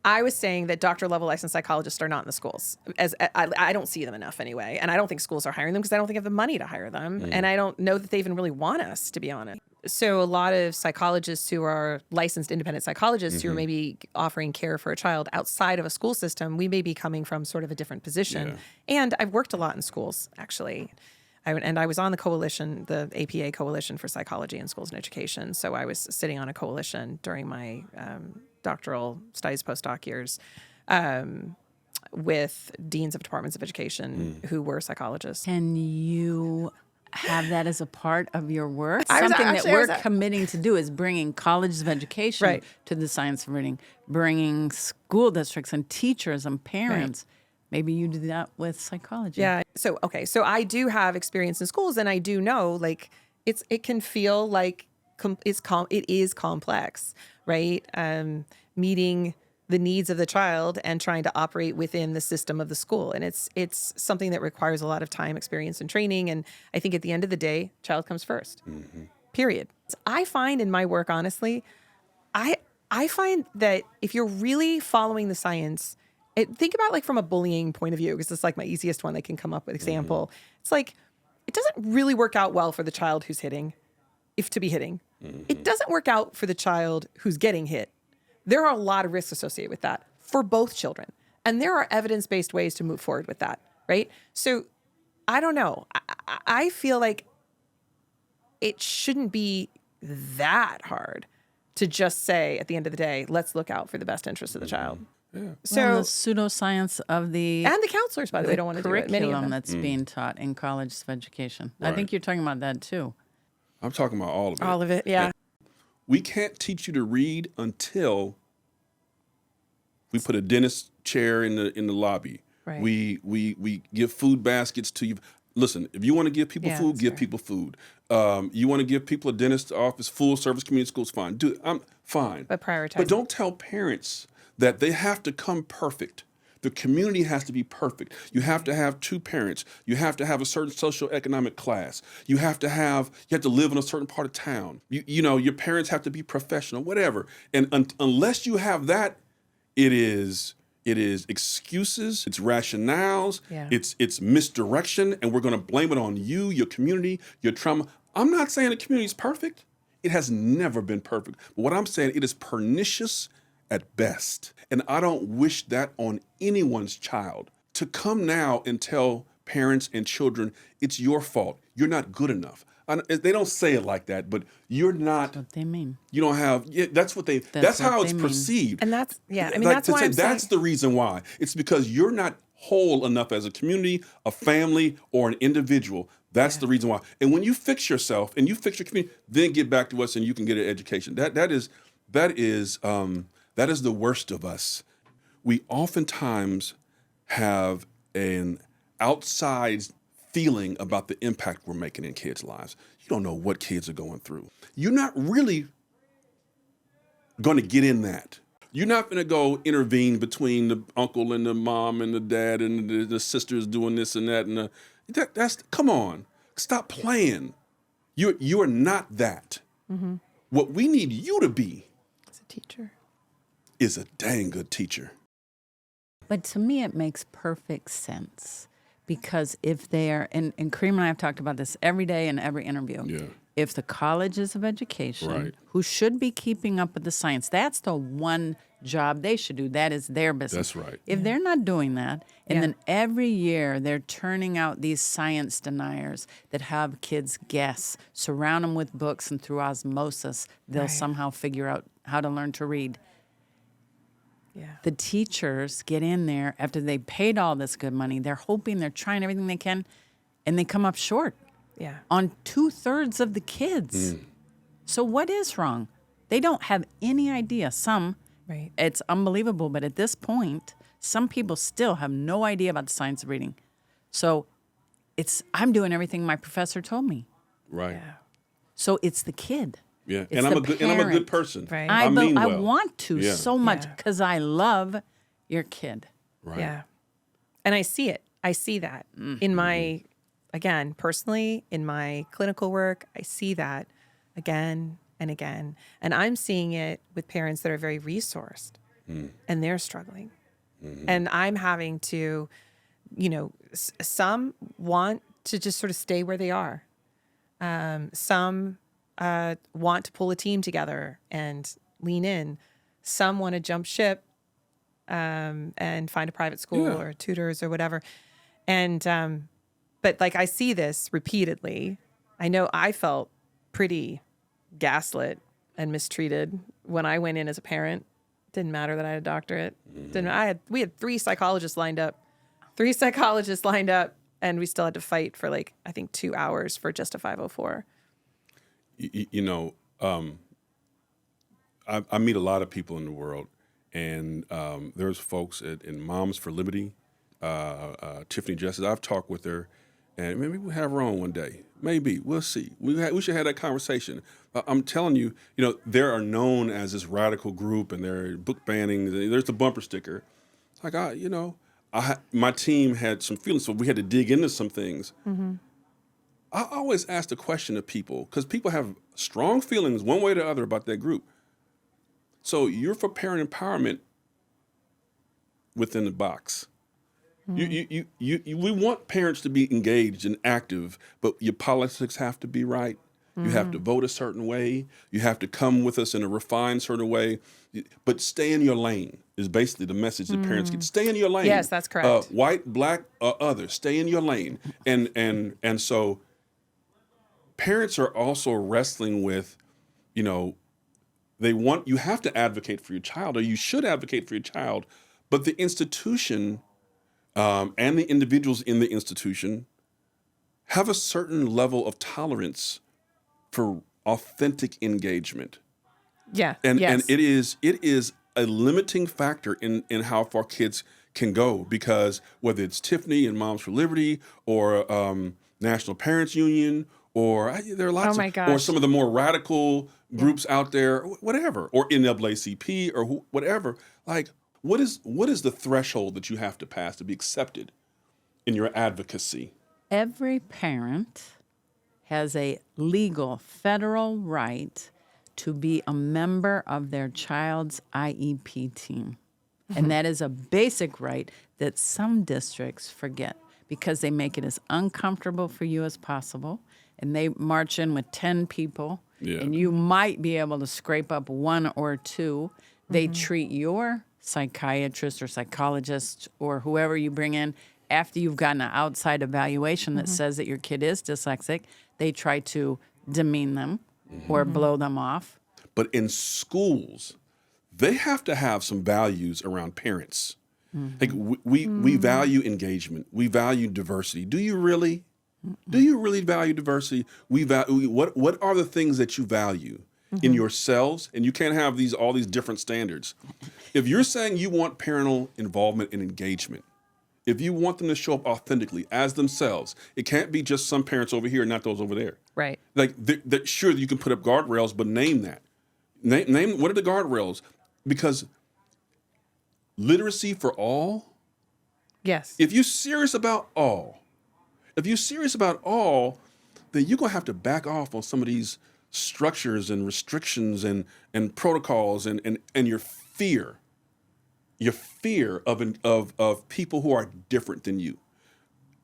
I was saying that doctor level licensed psychologists are not in the schools. I don't see them enough anyway, and I don't think schools are hiring them because I don't think they have the money to hire them, and I don't know that they even really want us, to be honest. So a lot of psychologists who are licensed independent psychologists who are maybe offering care for a child outside of a school system, we may be coming from sort of a different position. Yeah. And I've worked a lot in schools, actually. I was on the coalition, the APA Coalition for Psychology in Schools and Education. So I was sitting on a coalition during my doctoral studies postdoc years with deans of departments of education who were psychologists. Can you have that as a part of your work? Something that we're committing to do is bringing colleges of education to the science of reading, bringing school districts and teachers and parents. Right. Maybe you do that with psychology. Yeah. So I do have experience in schools, and I do know like it can feel like it is complex, right? Meeting the needs of the child and trying to operate within the system of the school. And it's something that requires a lot of time, experience, and training. And I think at the end of the day, child comes first, period. I find in my work, honestly, I find that if you're really following the science, think about like from a bullying point of view, because it's like my easiest one I can come up with example. It's like, it doesn't really work out well for the child who's hitting, if to be hitting. It doesn't work out for the child who's getting hit. There are a lot of risks associated with that for both children. And there are evidence-based ways to move forward with that, right? So I don't know. I feel like it shouldn't be that hard to just say at the end of the day, let's look out for the best interest of the child. Yeah. So the pseudoscience of and the counselors, by the way, don't want to do it. Curriculum that's being taught in colleges of education. Right. I think you're talking about that too. I'm talking about all of it. All of it, yeah. We can't teach you to read until we put a dentist chair in the lobby. Right. We give food baskets to you. Listen, if you want to give people food, give people food. You want to give people a dentist office, full service community schools, fine. Do it. I'm fine. But prioritize. But don't tell parents that they have to come perfect. The community has to be perfect. You have to have 2 parents. You have to have a certain socioeconomic class. You have to live in a certain part of town. Your parents have to be professional, whatever. And unless you have that, it is excuses, it's rationales, it's misdirection, and we're going to blame it on you, your community, your trauma. I'm not saying the community is perfect. It has never been perfect. But what I'm saying, it is pernicious at best. And I don't wish that on anyone's child. To come now and tell parents and children, it's your fault, you're not good enough. They don't say it like that, but you're not. That's what they mean. You don't have. Yeah, that's what they. That's how it's perceived. And that's that's why that's the reason why. It's because you're not whole enough as a community, a family, or an individual. That's the reason why. And when you fix yourself and you fix your community, then get back to us and you can get an education. That is the worst of us. We oftentimes have an outside feeling about the impact we're making in kids' lives. You don't know what kids are going through. You're not really going to get in that. You're not going to go intervene between the uncle and the mom and the dad and the sisters doing this and that. And that's come on, stop playing. You are not that. Mm-hmm. What we need you to be as a teacher is a dang good teacher. But to me, it makes perfect sense. Because if they're, and Kareem and I have talked about this every day in every interview, if the colleges of education, who should be keeping up with the science, that's the one job they should do. That is their business. That's right. If they're not doing that, and then every year they're turning out these science deniers that have kids guess, surround them with books, and through osmosis, they'll somehow figure out how to learn to read. Yeah. The teachers get in there after they paid all this good money. They're hoping, they're trying everything they can, and they come up short on 2/3 of the kids. So what is wrong? They don't have any idea. Some, it's unbelievable, but at this point, some people still have no idea about the science of reading. So I'm doing everything my professor told me. Right. Yeah. So it's the kid. Yeah, and I'm a good person. Right. I want to so much because I love your kid. Right. Yeah, and I see it. I see that in my, again, personally, in my clinical work, I see that again and again. And I'm seeing it with parents that are very resourced and they're struggling. Mm-hmm. And I'm having to, some want to just sort of stay where they are. Some want to pull a team together and lean in. Some want to jump ship and find a private school or tutors or whatever. And but like I see this repeatedly. I know I felt pretty gaslit and mistreated when I went in as a parent. Didn't matter that I had a doctorate. We had 3 psychologists lined up. 3 psychologists lined up, and we still had to fight for I think 2 hours for just a 504. I meet a lot of people in the world, and there's folks in Moms for Liberty, Tiffany Justice. I've talked with her, and maybe we'll have her on one day. Maybe. We'll see. We should have that conversation. I'm telling you, they are known as this radical group, and they're book banning. There's the bumper sticker. My team had some feelings, so we had to dig into some things. Mm-hmm. I always ask the question of people, because people have strong feelings one way or the other about that group. So you're for parent empowerment within the box. Mm-hmm. We want parents to be engaged and active, but your politics have to be right. Mm-hmm. You have to vote a certain way. You have to come with us in a refined certain way. But stay in your lane is basically the message that parents get. Stay in your lane. Yes, that's correct. White, black, other. Stay in your lane. And so parents are also wrestling with, you have to advocate for your child, or you should advocate for your child, but the institution and the individuals in the institution have a certain level of tolerance for authentic engagement. Yeah. And it is a limiting factor in how far kids can go, because whether it's Tiffany and Moms for Liberty or National Parents Union, or there are lots or some of the more radical groups out there, whatever, or NAACP or whatever. What is the threshold that you have to pass to be accepted in your advocacy? Every parent has a legal federal right to be a member of their child's IEP team. Mm-hmm. And that is a basic right that some districts forget, because they make it as uncomfortable for you as possible. And they march in with 10 people, and you might be able to scrape up 1 or 2 They treat your psychiatrist or psychologist or whoever you bring in after you've gotten an outside evaluation that says that your kid is dyslexic. They try to demean them or blow them off. But in schools, they have to have some values around parents. Like we value engagement. We value diversity. Do you really? Do you really value diversity? We value what are the things that you value in yourselves? And you can't have all these different standards. If you're saying you want parental involvement and engagement, if you want them to show up authentically as themselves, it can't be just some parents over here and not those over there. Right. Like, sure, you can put up guardrails, but name that. Name what are the guardrails? Because literacy for all. Yes. If you're serious about all, then you're gonna have to back off on some of these structures and restrictions and protocols and your fear. Your fear of people who are different than you.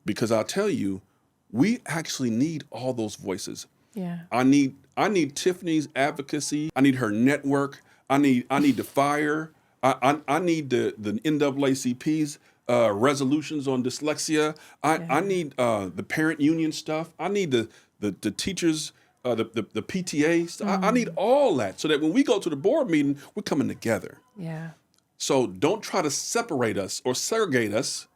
Because I'll tell you, we actually need all those voices. Yeah. I need Tiffany's advocacy. I need her network. I need the fire. I need the NAACP's resolutions on dyslexia. I need the parent union stuff. I need the teachers, the PTA stuff. I need all that so that when we go to the board meeting, we're coming together. Yeah. So don't try to separate us or segregate us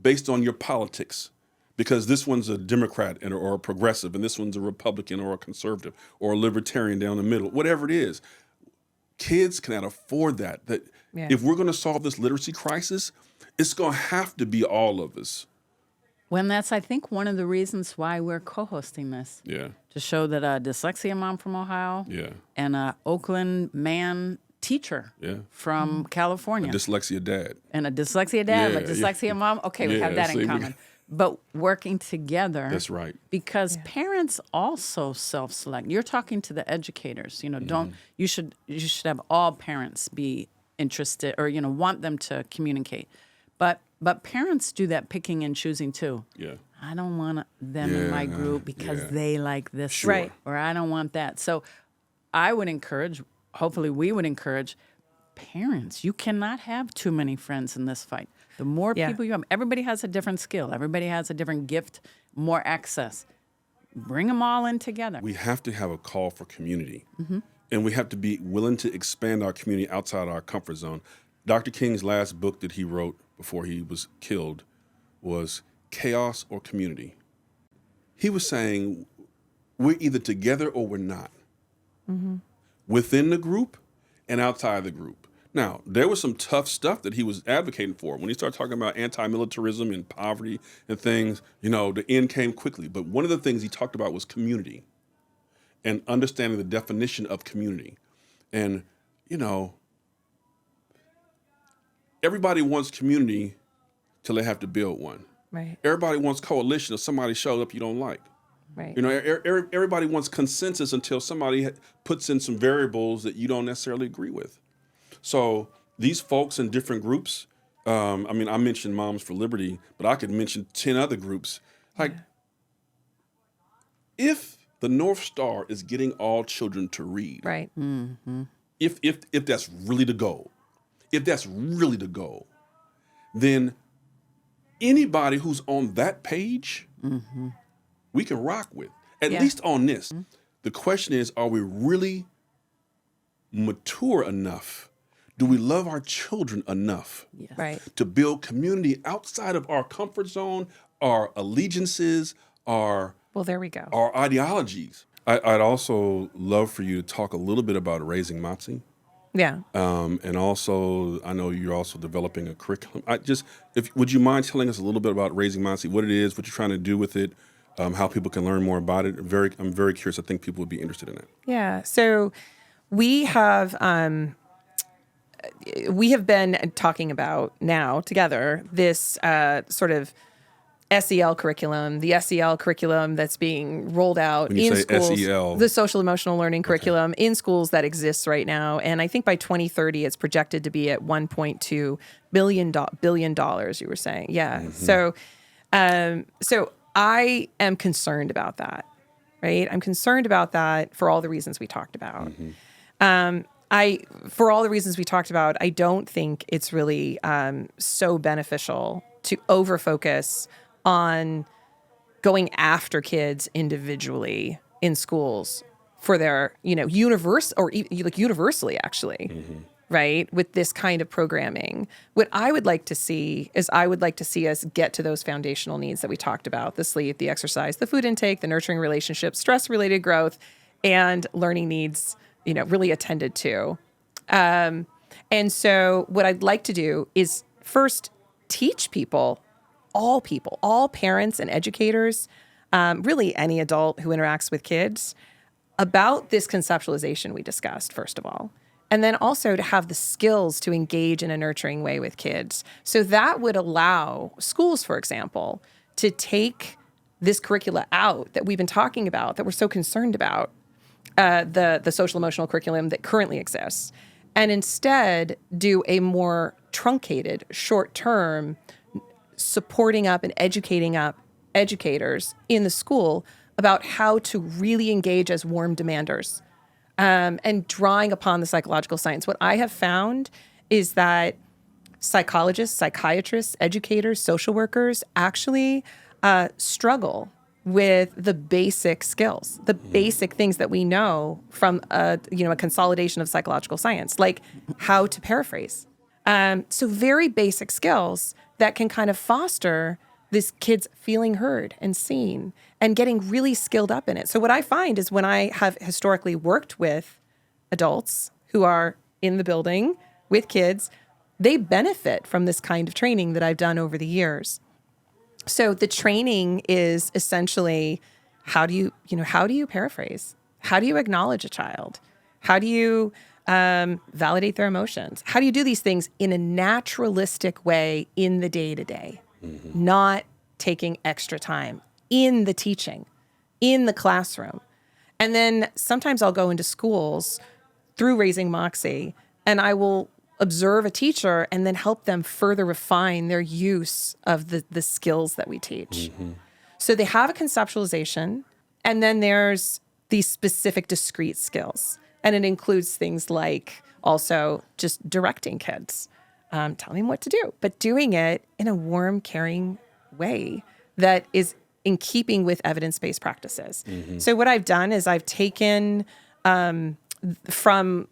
based on your politics, because this one's a Democrat or a progressive, and this one's a Republican or a conservative or a libertarian down the middle, whatever it is. Kids cannot afford that. If we're going to solve this literacy crisis, it's going to have to be all of us. When that's, I think, one of the reasons why we're co-hosting this. Yeah. To show that a dyslexia mom from Ohio and a Oakland man teacher from California. A dyslexia dad. And a dyslexia dad, a dyslexia mom. Okay, we have that in common. But working together. That's right. Because parents also self-select. You're talking to the educators. You should have all parents be interested or want them to communicate. But parents do that picking and choosing too. Yeah. I don't want them in my group because they like this. Right. Or I don't want that. So I would encourage, hopefully we would encourage parents. You cannot have too many friends in this fight. The more people you have, everybody has a different skill. Everybody has a different gift, more access. Bring them all in together. We have to have a call for community. And we have to be willing to expand our community outside our comfort zone. Dr. King's last book that he wrote before he was killed was Chaos or Community. He was saying we're either together or we're not. Within the group and outside the group. Now, there was some tough stuff that he was advocating for. When he started talking about anti-militarism and poverty and things, the end came quickly. But one of the things he talked about was community and understanding the definition of community. And, everybody wants community till they have to build one. Right. Everybody wants coalition if somebody shows up you don't like. Right. Everybody wants consensus until somebody puts in some variables that you don't necessarily agree with. So these folks in different groups, I mentioned Moms for Liberty, but I could mention 10 other groups. If the North Star is getting all children to read, right? If that's really the goal, then anybody who's on that page, we can rock with, at least on this. The question is, are we really mature enough? Do we love our children enough to build community outside of our comfort zone, our allegiances, our ideologies? I'd also love for you to talk a little bit about Raising Moxie. Yeah. And also, I know you're also developing a curriculum. Would you mind telling us a little bit about Raising Moxie, what it is, what you're trying to do with it, how people can learn more about it? I'm very curious. I think people would be interested in it. Yeah. So we have been talking about now together this sort of SEL curriculum, the SEL curriculum that's being rolled out in schools, SEL. the social emotional learning curriculum in schools that exists right now. And I think by 2030, it's projected to be at $1.2 billion, you were saying. Yeah. So I am concerned about that, right? I'm concerned about that for all the reasons we talked about. for all the reasons we talked about, I don't think it's really so beneficial to over-focus on going after kids individually in schools for their, universally, actually, right? With this kind of programming. What I would like to see is us get to those foundational needs that we talked about: the sleep, the exercise, the food intake, the nurturing relationships, stress-related growth, and learning needs, really attended to. And so what I'd like to do is first teach all parents and educators, really any adult who interacts with kids, about this conceptualization we discussed, first of all. And then also to have the skills to engage in a nurturing way with kids. So that would allow schools, for example, to take this curricula out that we've been talking about, that we're so concerned about, the social emotional curriculum that currently exists, and instead do a more truncated, short-term supporting up and educating up educators in the school about how to really engage as warm demanders, and drawing upon the psychological science. What I have found is that psychologists, psychiatrists, educators, social workers actually struggle with the basic skills, the basic things that we know from a consolidation of psychological science, like how to paraphrase. So very basic skills that can kind of foster this kid's feeling heard and seen and getting really skilled up in it. So what I find is when I have historically worked with adults who are in the building with kids, they benefit from this kind of training that I've done over the years. So the training is essentially, how do you paraphrase? How do you acknowledge a child? How do you validate their emotions? How do you do these things in a naturalistic way in the day-to-day, not taking extra time in the teaching, in the classroom? And then sometimes I'll go into schools through Raising Moxie, and I will observe a teacher and then help them further refine their use of the skills that we teach. So they have a conceptualization, and then there's these specific discrete skills. And it includes things like also just directing kids, telling them what to do, but doing it in a warm, caring way that is in keeping with evidence-based practices. So what I've done is I've taken from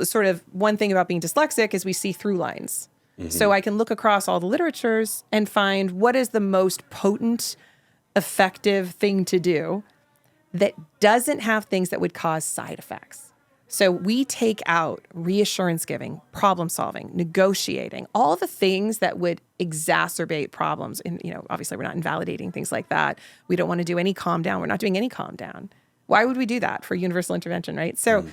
sort of one thing about being dyslexic is we see through lines. So I can look across all the literatures and find what is the most potent, effective thing to do that doesn't have things that would cause side effects. So we take out reassurance giving, problem solving, negotiating, all the things that would exacerbate problems. And, obviously we're not invalidating things like that. We don't want to do any calm down. We're not doing any calm down. Why would we do that for universal intervention, right? So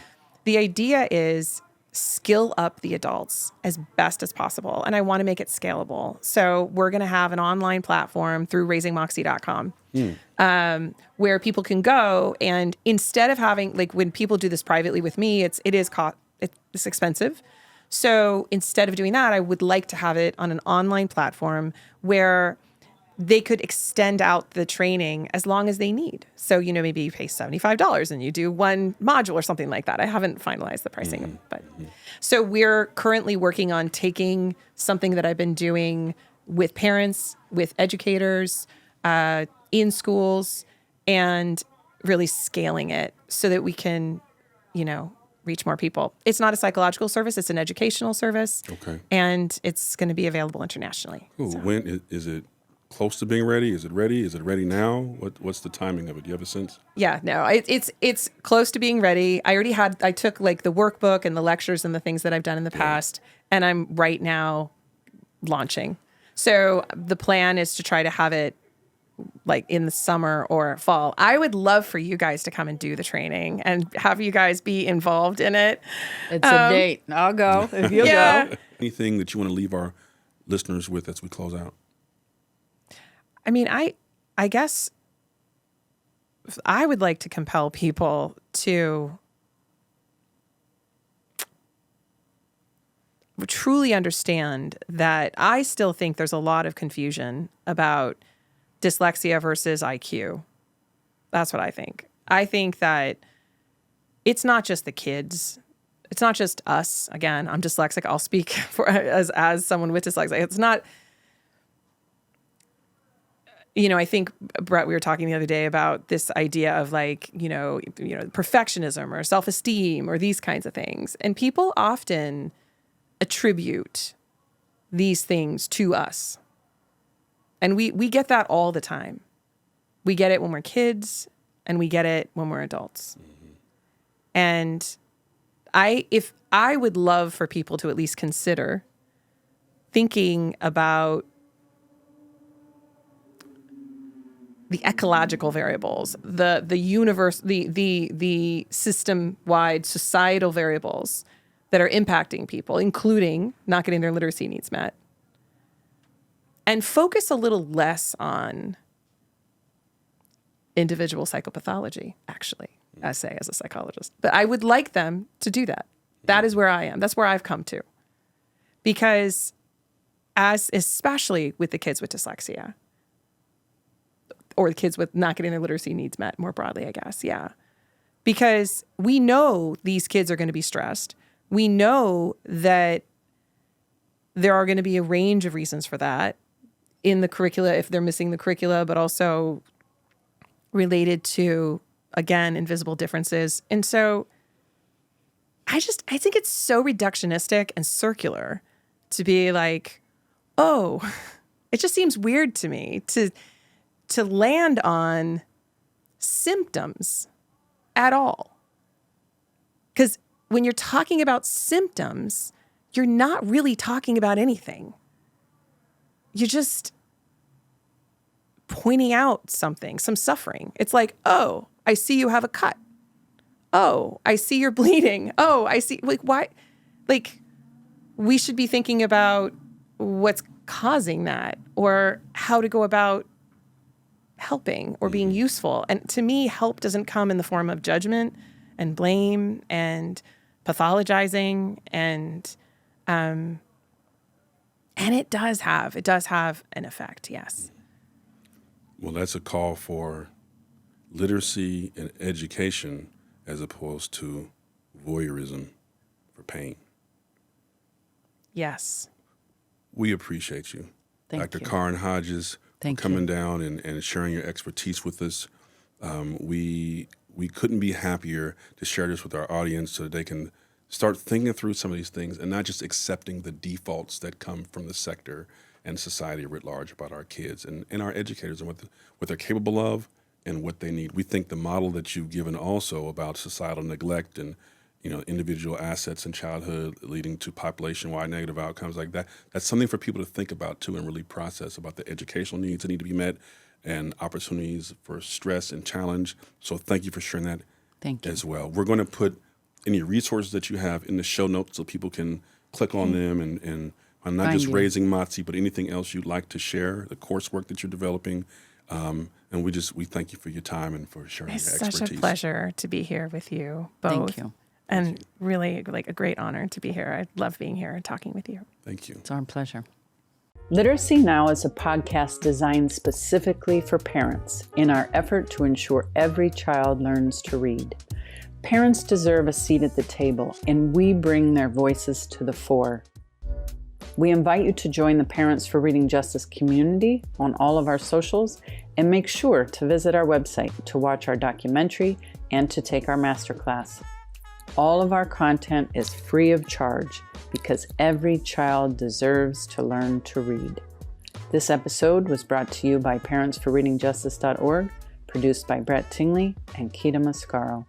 the idea is skill up the adults as best as possible. And I want to make it scalable. So we're going to have an online platform through raisingmoxie.com where people can go, and instead of having, like, when people do this privately with me, it's expensive. So instead of doing that, I would like to have it on an online platform where they could extend out the training as long as they need. So, maybe you pay $75 and you do one module or something like that. I haven't finalized the pricing, but so we're currently working on taking something that I've been doing with parents, with educators, in schools, and really scaling it so that we can, reach more people. It's not a psychological service. It's an educational service. Okay. And it's going to be available internationally. Ooh, so. When is it close to being ready? Is it ready? Is it ready now? What's the timing of it? Do you have a sense? Yeah, no, it's close to being ready. I took like the workbook and the lectures and the things that I've done in the past, and I'm right now launching. So the plan is to try to have it like in the summer or fall. I would love for you guys to come and do the training and have you guys be involved in it. It's a date. I'll go if you'll go. Anything that you want to leave our listeners with as we close out? I mean, I guess I would like to compel people to truly understand that I still think there's a lot of confusion about dyslexia versus IQ. That's what I think. I think that it's not just the kids. it's not just us. Again, I'm dyslexic. I'll speak as someone with dyslexia. It's not, I think, Brett, we were talking the other day about this idea of like, perfectionism or self-esteem or these kinds of things. And people often attribute these things to us. And we get that all the time. We get it when we're kids and we get it when we're adults. Mm-hmm. And if I would love for people to at least consider thinking about the ecological variables, the universe, the system-wide societal variables that are impacting people, including not getting their literacy needs met, and focus a little less on individual psychopathology, actually, I say as a psychologist. But I would like them to do that. That is where I am. That's where I've come to. Because especially with the kids with dyslexia, or the kids with not getting their literacy needs met more broadly, I guess, yeah. Because we know these kids are going to be stressed. We know that there are going to be a range of reasons for that in the curricula, if they're missing the curricula, but also related to, again, invisible differences. And so I think it's so reductionistic and circular to be like, oh, it just seems weird to me to land on symptoms at all. Because when you're talking about symptoms, you're not really talking about anything. You're just pointing out something, some suffering. It's like, oh, I see you have a cut. Oh, I see you're bleeding. Oh, I see. Like, why? Like, we should be thinking about what's causing that or how to go about helping or being useful. And to me, help doesn't come in the form of judgment and blame and pathologizing and it does have an effect, yes. Well, that's a call for literacy and education as opposed to voyeurism for pain. Yes. We appreciate you. Thank Dr. you. Karin Hodges, Thank coming you. down and sharing your expertise with us. We couldn't be happier to share this with our audience so that they can start thinking through some of these things and not just accepting the defaults that come from the sector and society writ large about our kids and our educators and what they're capable of and what they need. We think the model that you've given also about societal neglect and individual assets in childhood leading to population-wide negative outcomes like that, that's something for people to think about too and really process about the educational needs that need to be met and opportunities for stress and challenge. So thank you for sharing that as well. We're going to put any resources that you have in the show notes so people can click on them and not just Raising Moxie, but anything else you'd like to share, the coursework that you're developing. And we thank you for your time and for sharing your expertise. It's such a pleasure to be here with you both. Thank you. And really like a great honor to be here. I love being here and talking with you. Thank you. It's our pleasure. Literacy Now is a podcast designed specifically for parents in our effort to ensure every child learns to read. Parents deserve a seat at the table, and we bring their voices to the fore. We invite you to join the Parents for Reading Justice community on all of our socials, and make sure to visit our website to watch our documentary and to take our masterclass. All of our content is free of charge because every child deserves to learn to read. This episode was brought to you by parentsforreadingjustice.org, produced by Brett Tingley and Keita Mascaro.